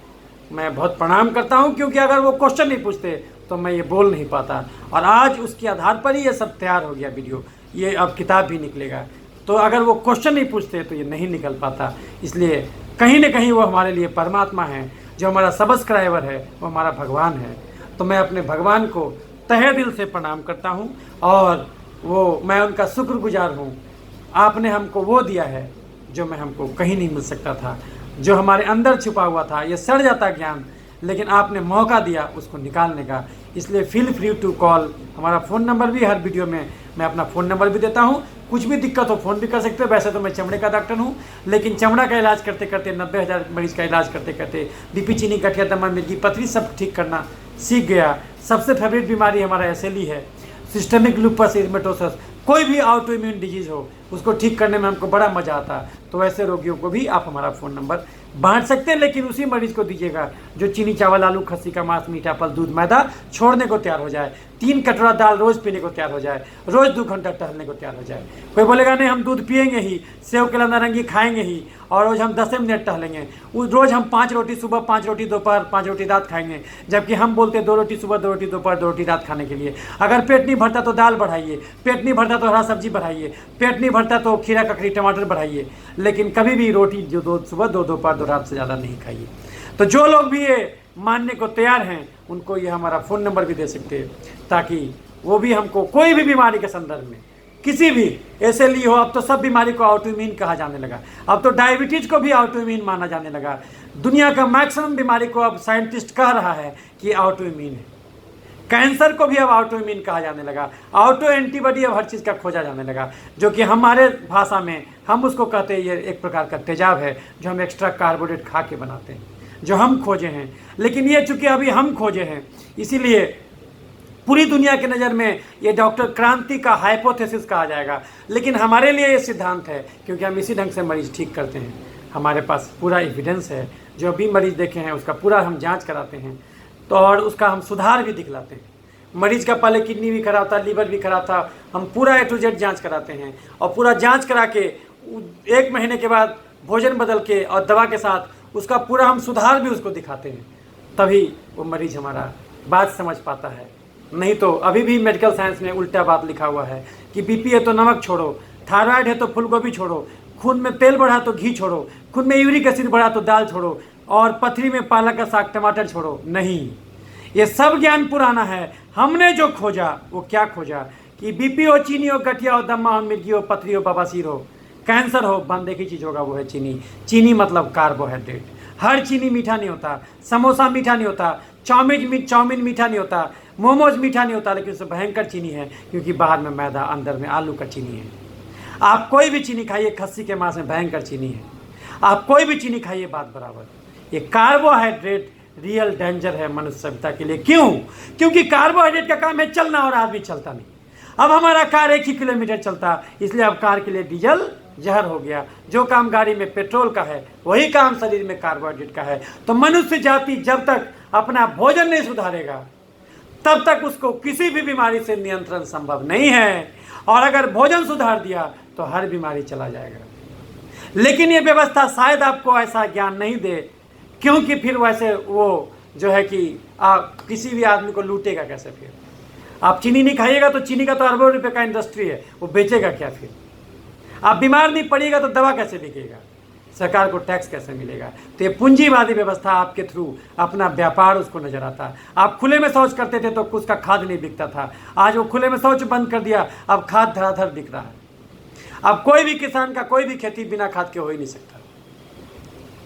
मैं बहुत प्रणाम करता हूं, क्योंकि अगर वो क्वेश्चन नहीं पूछते तो मैं ये बोल नहीं पाता। और आज उसके आधार पर ही ये सब तैयार हो गया वीडियो, ये अब किताब भी निकलेगा। तो अगर वो क्वेश्चन नहीं पूछते तो ये नहीं निकल पाता। इसलिए कहीं ना कहीं वो हमारे लिए परमात्मा है, जो हमारा सब्सक्राइबर है वो हमारा भगवान है। तो मैं अपने भगवान को तहे दिल से प्रणाम करता हूँ और मैं उनका शुक्रगुजार हूँ। आपने हमको वो दिया है जो हमको कहीं नहीं मिल सकता था, जो हमारे अंदर छुपा हुआ था, ये सड़ जाता ज्ञान, लेकिन आपने मौका दिया उसको निकालने का। इसलिए फील फ्री टू कॉल। हमारा फ़ोन नंबर भी हर वीडियो में मैं अपना फ़ोन नंबर भी देता हूँ। कुछ भी दिक्कत हो फ़ोन भी कर सकते हो। वैसे तो मैं चमड़े का डॉक्टर हूँ, लेकिन चमड़ा का इलाज करते करते 90,000 मरीज का इलाज करते करते बीपी, चीनी, गठिया, दमा, मिर्गी, पथरी सब ठीक करना सीख गया। सबसे फेवरेट बीमारी हमारा SLE है, सिस्टमिक लूपस एरिथेमेटोसस। कोई भी ऑटो इम्यून डिजीज़ हो उसको ठीक करने में हमको बड़ा मज़ा आता है। तो वैसे रोगियों को भी आप हमारा फ़ोन नंबर बांट सकते हैं, लेकिन उसी मरीज़ को दीजिएगा जो चीनी, चावल, आलू, खस्सी का मांस, मीठा फल, दूध, मैदा छोड़ने को तैयार हो जाए, 3 कटोरा दाल रोज़ पीने को तैयार हो जाए, रोज़ 2 घंटा टहलने को तैयार हो जाए। कोई बोलेगा नहीं हम दूध पिएंगे ही, सेव, केला, नारंगी खाएंगे ही और रोज़ हम 10 मिनट टहलेंगे, रोज़ हम 5 रोटी सुबह, 5 रोटी दोपहर, 5 रोटी रात खाएंगे, जबकि हम बोलते 2 रोटी सुबह, 2 रोटी दोपहर, 2 रोटी रात खाने के लिए। अगर पेट नहीं भरता तो दाल बढ़ाइए, पेट नहीं भरता तो हरा सब्जी बढ़ाइए, पेट नहीं भरता तो खीरा, ककड़ी, टमाटर बढ़ाइए, लेकिन कभी भी रोटी जो 2 सुबह, 2 दोपहर, 2 रात से ज़्यादा नहीं खाइए। तो जो लोग भी ये मानने को तैयार हैं उनको ये हमारा फ़ोन नंबर भी दे सकते हैं, ताकि वो भी हमको कोई भी बीमारी के संदर्भ में किसी भी SLE हो। अब तो सब बीमारी को ऑटो इम्यून कहा जाने लगा, अब तो डायबिटीज़ को भी ऑटो इम्यून माना जाने लगा। दुनिया का मैक्सिमम बीमारी को अब साइंटिस्ट कह रहा है कि ऑटो इम्यून है। कैंसर को भी अब ऑटो इम्यून कहा जाने लगा, ऑटो एंटीबॉडी अब हर चीज़ का खोजा जाने लगा, जो कि हमारे भाषा में हम उसको कहते हैं ये एक प्रकार का तेजाब है, जो हम एक्स्ट्रा कार्बोहाइड्रेट खा के बनाते हैं, जो हम खोजे हैं। लेकिन ये चूँकि अभी हम खोजे हैं, इसीलिए पूरी दुनिया की नज़र में ये डॉक्टर क्रांति का हाइपोथेसिस कहा जाएगा। लेकिन हमारे लिए ये सिद्धांत है, क्योंकि हम इसी ढंग से मरीज़ ठीक करते हैं। हमारे पास पूरा एविडेंस है, जो भी मरीज़ देखे हैं उसका पूरा हम जाँच कराते हैं, तो और उसका हम सुधार भी दिखलाते हैं। मरीज़ का पहले किडनी भी खराब था, लीवर भी खराब था, हम पूरा A to Z जांच कराते हैं और पूरा जांच करा के 1 महीने के बाद भोजन बदल के और दवा के साथ उसका पूरा हम सुधार भी उसको दिखाते हैं। तभी वो मरीज़ हमारा बात समझ पाता है। नहीं तो अभी भी मेडिकल साइंस में उल्टा बात लिखा हुआ है कि BP है तो नमक छोड़ो, थायराइड है तो फूलगोभी छोड़ो, खून में तेल बढ़ा तो घी छोड़ो, खून में यूरिक एसिड बढ़ा तो दाल छोड़ो, और पथरी में पालक का साग, टमाटर छोड़ो। नहीं, ये सब ज्ञान पुराना है। हमने जो खोजा वो क्या खोजा कि BP हो, चीनी हो, गठिया हो, दमा हो, मिर्गी हो, पथरी हो, बवासीर हो, कैंसर हो, बंद एक ही चीज़ होगा, वो है चीनी। चीनी मतलब कार्बोहाइड्रेट। हर चीनी मीठा नहीं होता, समोसा मीठा नहीं होता, चाउमीन मीठा नहीं होता, मोमोज मीठा नहीं होता, लेकिन उसमें भयंकर चीनी है, क्योंकि बाहर में मैदा, अंदर में आलू का चीनी है। आप कोई भी चीनी खाइए, खस्सी के मांस में भयंकर चीनी है। आप कोई भी चीनी खाइए, बात बराबर। ये कार्बोहाइड्रेट रियल डेंजर है मनुष्य सभ्यता के लिए। क्यों? क्योंकि कार्बोहाइड्रेट का काम है चलना और आदमी चलता नहीं। अब हमारा कार 1 ही किलोमीटर चलता, इसलिए अब कार के लिए डीजल जहर हो गया। जो काम गाड़ी में पेट्रोल का है वही काम शरीर में कार्बोहाइड्रेट का है। तो मनुष्य जाति जब तक अपना भोजन नहीं सुधारेगा तब तक उसको किसी भी बीमारी से नियंत्रण संभव नहीं है। और अगर भोजन सुधार दिया तो हर बीमारी चला जाएगा। लेकिन ये व्यवस्था शायद आपको ऐसा ज्ञान नहीं दे, क्योंकि फिर वैसे वो जो है कि आप किसी भी आदमी को लूटेगा कैसे? फिर आप चीनी नहीं खाइएगा तो चीनी का तो अरबों रुपए का इंडस्ट्री है, वो बेचेगा क्या? फिर आप बीमार नहीं पड़िएगा तो दवा कैसे बिकेगा? सरकार को टैक्स कैसे मिलेगा? तो ये पूंजीवादी व्यवस्था आपके थ्रू अपना व्यापार उसको नजर आता। आप खुले में शौच करते थे तो उसका खाद नहीं बिकता था, आज वो खुले में शौच बंद कर दिया, अब खाद धड़ाधड़ बिक रहा है। अब कोई भी किसान का कोई भी खेती बिना खाद के हो ही नहीं सकता।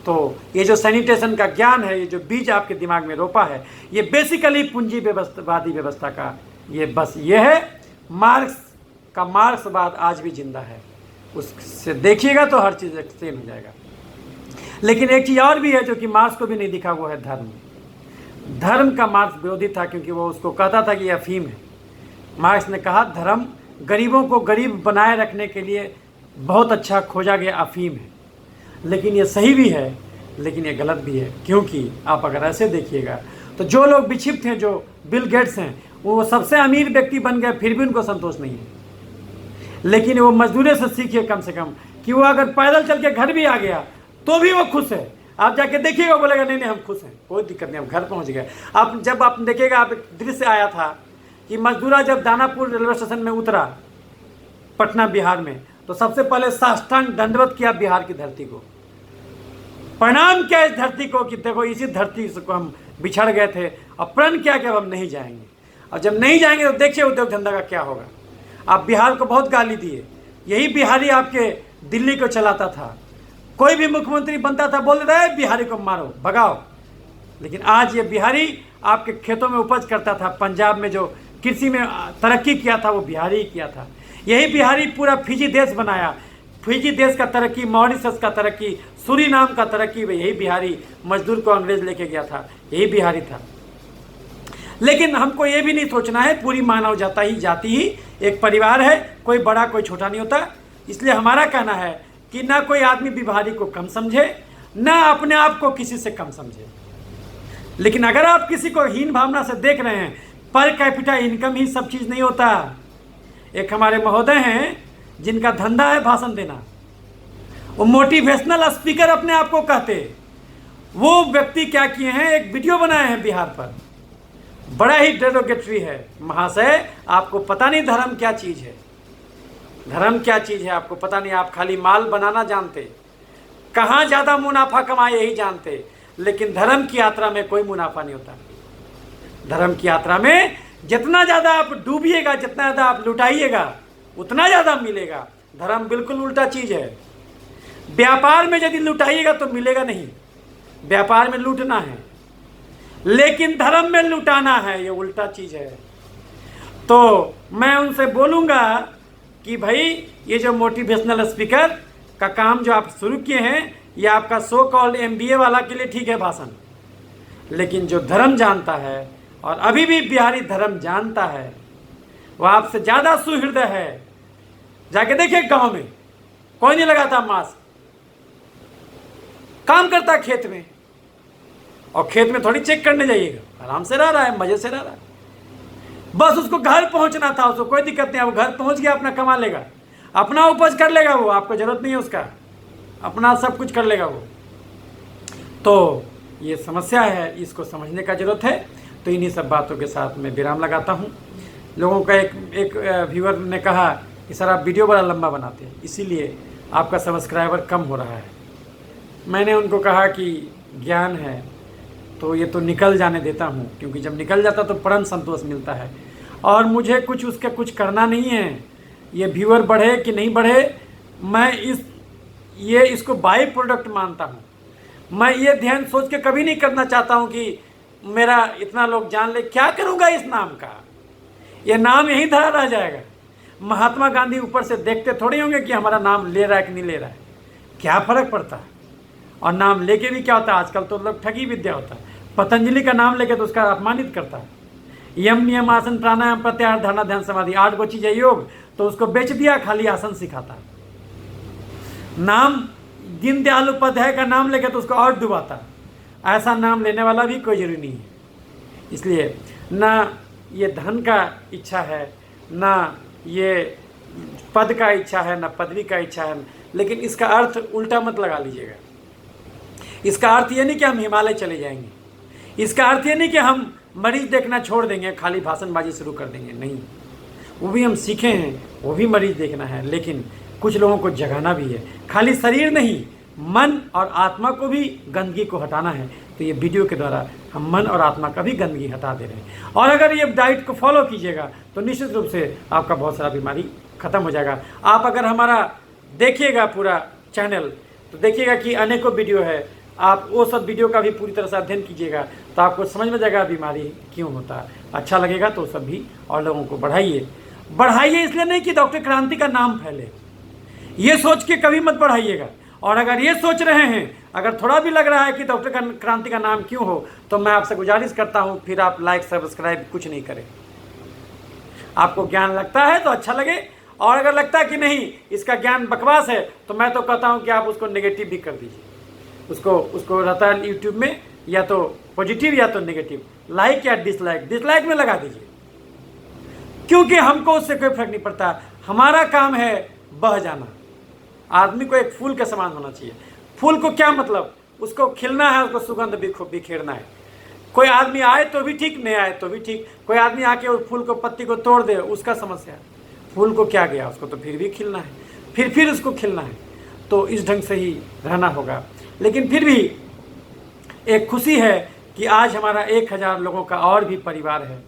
तो ये जो सैनिटेशन का ज्ञान है, ये जो बीज आपके दिमाग में रोपा है, ये बेसिकली पूंजीवादी व्यवस्था का ये बस ये है। मार्क्स का मार्क्सवाद आज भी जिंदा है, उससे देखिएगा तो हर चीज़ एक्सप्लेन हो जाएगा। लेकिन एक चीज़ और भी है जो कि मार्क्स को भी नहीं दिखा, वो है धर्म। धर्म का मार्क्स विरोधी था, क्योंकि वो उसको कहता था कि यह अफीम है। मार्क्स ने कहा धर्म गरीबों को गरीब बनाए रखने के लिए बहुत अच्छा खोजा गया अफीम है। लेकिन ये सही भी है, लेकिन ये गलत भी है, क्योंकि आप अगर ऐसे देखिएगा तो जो लोग विक्षिप्त हैं, जो बिल गेट्स हैं, वो सबसे अमीर व्यक्ति बन गए, फिर भी उनको संतोष नहीं है। लेकिन वो मजदूरी से सीखे कम से कम कि वो अगर पैदल चल के घर भी आ गया तो भी वो खुश है। आप जाके देखिएगा, बोलेगा नहीं नहीं हम खुश हैं, कोई दिक्कत नहीं, हम घर पहुंच गए। आप जब आप देखिएगा, आप एक दृश्य आया था कि मजदूरा जब दानापुर रेलवे स्टेशन में उतरा पटना बिहार में, तो सबसे पहले साष्टांग दंडवत किया बिहार की धरती को, प्रणाम किया इस धरती को कि देखो इसी धरती को हम बिछड़ गए थे, और प्रण किया कि अब हम नहीं जाएंगे। और जब नहीं जाएंगे तो देखिए उद्योग धंधा का क्या होगा। आप बिहार को बहुत गाली दिए, यही बिहारी आपके दिल्ली को चलाता था। कोई भी मुख्यमंत्री बनता था बोल देता है बिहारी को मारो भगाओ, लेकिन आज ये बिहारी आपके खेतों में उपज करता था। पंजाब में जो कृषि में तरक्की किया था वो बिहारी ही किया था। यही बिहारी पूरा फिजी देश बनाया। फिजी देश का तरक्की, मॉरिशस का तरक्की, सूरीनाम का तरक्की, यही बिहारी मजदूर को अंग्रेज लेके गया था, यही बिहारी था। लेकिन हमको ये भी नहीं सोचना है, पूरी मानव जाति ही एक परिवार है, कोई बड़ा कोई छोटा नहीं होता। इसलिए हमारा कहना है कि ना कोई आदमी बिहारी को कम समझे, ना अपने आप को किसी से कम समझे। लेकिन अगर आप किसी को हीन भावना से देख रहे हैं, पर कैपिटा इनकम ही सब चीज़ नहीं होता। एक हमारे महोदय हैं जिनका धंधा है भाषण देना, वो मोटिवेशनल स्पीकर अपने आप को कहते। वो व्यक्ति क्या किए हैं, एक वीडियो बनाए हैं बिहार पर, बड़ा ही डेरोगेटरी है। महाशय आपको पता नहीं धर्म क्या चीज़ है, धर्म क्या चीज़ है आपको पता नहीं। आप खाली माल बनाना जानते, कहाँ ज़्यादा मुनाफा कमाए यही जानते, लेकिन धर्म की यात्रा में कोई मुनाफा नहीं होता। धर्म की यात्रा में जितना ज़्यादा आप डूबिएगा, जितना ज़्यादा आप लुटाइएगा, उतना ज़्यादा मिलेगा। धर्म बिल्कुल उल्टा चीज़ है। व्यापार में यदि लुटाइएगा तो मिलेगा नहीं, व्यापार में लूटना है, लेकिन धर्म में लुटाना है, ये उल्टा चीज़ है। तो मैं उनसे बोलूँगा कि भाई ये जो मोटिवेशनल स्पीकर का काम जो आप शुरू किए हैं, ये आपका सो कॉल्ड MBA वाला के लिए ठीक है भाषण, लेकिन जो धर्म जानता है और अभी भी बिहारी धर्म जानता है, वो आपसे ज़्यादा सुहृदय है। जाके देखिए गांव में कोई नहीं लगाता मास्क, काम करता खेत में, और खेत में थोड़ी चेक करने जाइएगा, आराम से रह रहा है, मजे से रह रहा है। बस उसको घर पहुंचना था, उसको कोई दिक्कत नहीं है, वो घर पहुंच गया, अपना कमा लेगा, अपना उपज कर लेगा, वो आपको जरूरत नहीं है उसका, अपना सब कुछ कर लेगा वो। तो ये समस्या है, इसको समझने का जरूरत है। तो इन्हीं सब बातों के साथ मैं विराम लगाता हूँ। लोगों का एक व्यूअर ने कहा कि सर आप वीडियो बड़ा लंबा बनाते हैं, इसीलिए आपका सब्सक्राइबर कम हो रहा है। मैंने उनको कहा कि ज्ञान है तो ये तो निकल जाने देता हूँ, क्योंकि जब निकल जाता तो परम संतोष मिलता है, और मुझे कुछ करना नहीं है। ये व्यूअर बढ़े कि नहीं बढ़े, मैं इसको बाई प्रोडक्ट मानता हूँ। मैं ये ध्यान सोच के कभी नहीं करना चाहता हूँ कि मेरा इतना लोग जान ले, क्या करूँगा इस नाम का, ये नाम यहीं धरा रह जाएगा। महात्मा गांधी ऊपर से देखते थोड़ी होंगे कि हमारा नाम ले रहा है कि नहीं ले रहा है, क्या फ़र्क पड़ता है। और नाम लेके भी क्या होता है, आजकल तो लोग ठगी विद्या होता है। पतंजलि का नाम लेके तो उसका अपमानित करता है। यम नियम आसन प्राणायाम प्रत्याहार धारणा ध्यान समाधि 8 गो चीज़ है योग, तो उसको बेच दिया, खाली आसन सिखाता है। नाम दीनदयाल उपाध्याय का नाम लेके तो उसको और डुबाता है। ऐसा नाम लेने वाला भी कोई जरूरी नहीं है। इसलिए ना ये धन का इच्छा है, ना ये पद का इच्छा है, ना पदवी का इच्छा है, लेकिन इसका अर्थ उल्टा मत लगा लीजिएगा। इसका अर्थ ये नहीं कि हम हिमालय चले जाएंगे, इसका अर्थ ये नहीं कि हम मरीज देखना छोड़ देंगे, खाली भाषणबाजी शुरू कर देंगे, नहीं। वो भी हम सीखे हैं, वो भी मरीज देखना है, लेकिन कुछ लोगों को जगाना भी है। खाली शरीर नहीं, मन और आत्मा को भी गंदगी को हटाना है। तो ये वीडियो के द्वारा हम मन और आत्मा का भी गंदगी हटा दे रहे हैं। और अगर ये डाइट को फॉलो कीजिएगा तो निश्चित रूप से आपका बहुत सारा बीमारी खत्म हो जाएगा। आप अगर हमारा देखिएगा पूरा चैनल तो देखिएगा कि अनेकों वीडियो है, आप वो सब वीडियो का भी पूरी तरह से अध्ययन कीजिएगा तो आपको समझ में जाएगा बीमारी क्यों होता है। अच्छा लगेगा तो सब भी और लोगों को बढ़ाइए। इसलिए नहीं कि डॉक्टर क्रांति का नाम फैले, ये सोच के कभी मत बढ़ाइएगा। और अगर ये सोच रहे हैं अगर थोड़ा भी लग रहा है कि डॉक्टर क्रांति का नाम क्यों हो, तो मैं आपसे गुजारिश करता हूँ फिर आप लाइक सब्सक्राइब कुछ नहीं करें। आपको ज्ञान लगता है तो अच्छा लगे, और अगर लगता है कि नहीं इसका ज्ञान बकवास है, तो मैं तो कहता हूँ कि आप उसको नेगेटिव भी कर दीजिए। उसको रहता है यूट्यूब में या तो पॉजिटिव या तो नेगेटिव, लाइक या डिसलाइक में लगा दीजिए, क्योंकि हमको उससे कोई फर्क नहीं पड़ता। हमारा काम है बह जाना। आदमी को एक फूल के समान होना चाहिए। फूल को क्या मतलब, उसको खिलना है, उसको सुगंध बिखेरना है। कोई आदमी आए तो भी ठीक, नहीं आए तो भी ठीक। कोई आदमी आके उस फूल को पत्ती को तोड़ दे, उसका समस्या है। फूल को क्या गया, उसको तो फिर भी खिलना है, फिर उसको खिलना है। तो इस ढंग से ही रहना होगा। लेकिन फिर भी एक खुशी है कि आज हमारा 1000 लोगों का और भी परिवार है,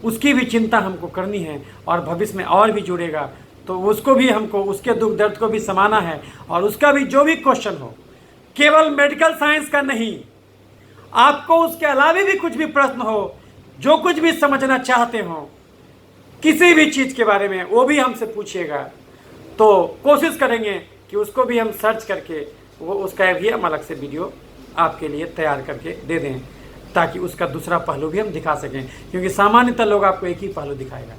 उसकी भी चिंता हमको करनी है, और भविष्य में और भी जुड़ेगा तो उसको भी हमको उसके दुख दर्द को भी समाना है। और उसका भी जो भी क्वेश्चन हो, केवल मेडिकल साइंस का नहीं, आपको उसके अलावा भी कुछ भी प्रश्न हो, जो कुछ भी समझना चाहते हो किसी भी चीज़ के बारे में, वो भी हमसे पूछिएगा। तो कोशिश करेंगे कि उसको भी हम सर्च करके वो उसका भी हम अलग से वीडियो आपके लिए तैयार करके दे दें, ताकि उसका दूसरा पहलू भी हम दिखा सकें, क्योंकि सामान्यतः लोग आपको एक ही पहलू दिखाएगा।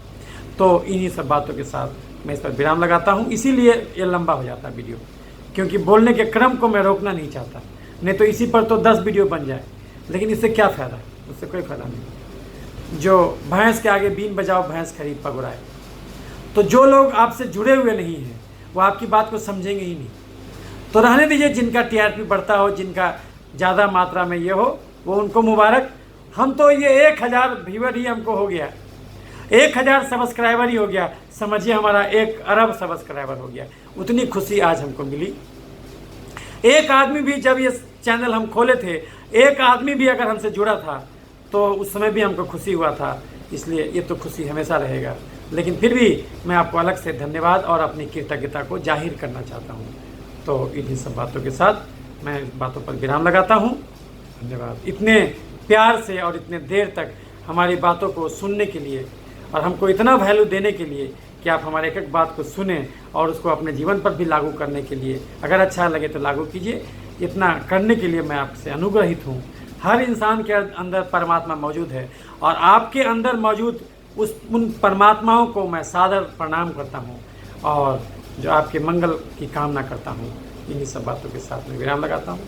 तो इन्हीं सब बातों के साथ मैं इस पर विराम लगाता हूँ। इसीलिए ये लंबा हो जाता है वीडियो, क्योंकि बोलने के क्रम को मैं रोकना नहीं चाहता। नहीं तो इसी पर तो 10 वीडियो बन जाए, लेकिन इससे क्या फ़ायदा, उससे कोई फ़ायदा नहीं। जो भैंस के आगे बीन बजाओ भैंस खरी पगुराए। तो जो लोग आपसे जुड़े हुए नहीं हैं वो आपकी बात को समझेंगे ही नहीं। तो रहने दीजिए, जिनका टीआरपी बढ़ता हो, जिनका ज़्यादा मात्रा में ये हो, वो उनको मुबारक। हम तो ये 1000 व्यूअर ही हमको हो गया, 1000 सब्सक्राइबर ही हो गया, समझिए हमारा 1 अरब सब्सक्राइबर हो गया। उतनी खुशी आज हमको मिली। एक आदमी भी, जब ये चैनल हम खोले थे, एक आदमी भी अगर हमसे जुड़ा था तो उस समय भी हमको खुशी हुआ था। इसलिए ये तो खुशी हमेशा रहेगा। लेकिन फिर भी मैं आपको अलग से धन्यवाद और अपनी कृतज्ञता को जाहिर करना चाहता हूँ। तो इन्हीं सब बातों के साथ मैं बातों पर विराम लगाता हूँ। धन्यवाद इतने प्यार से और इतने देर तक हमारी बातों को सुनने के लिए, और हमको इतना वैल्यू देने के लिए कि आप हमारे एक एक बात को सुने और उसको अपने जीवन पर भी लागू करने के लिए, अगर अच्छा लगे तो लागू कीजिए। इतना करने के लिए मैं आपसे अनुग्रहित हूँ। हर इंसान के अंदर परमात्मा मौजूद है, और आपके अंदर मौजूद उन परमात्माओं को मैं सादर प्रणाम करता हूँ, और जो आपके मंगल की कामना करता हूँ। इन्हीं सब बातों के साथ में विराम लगाता हूँ।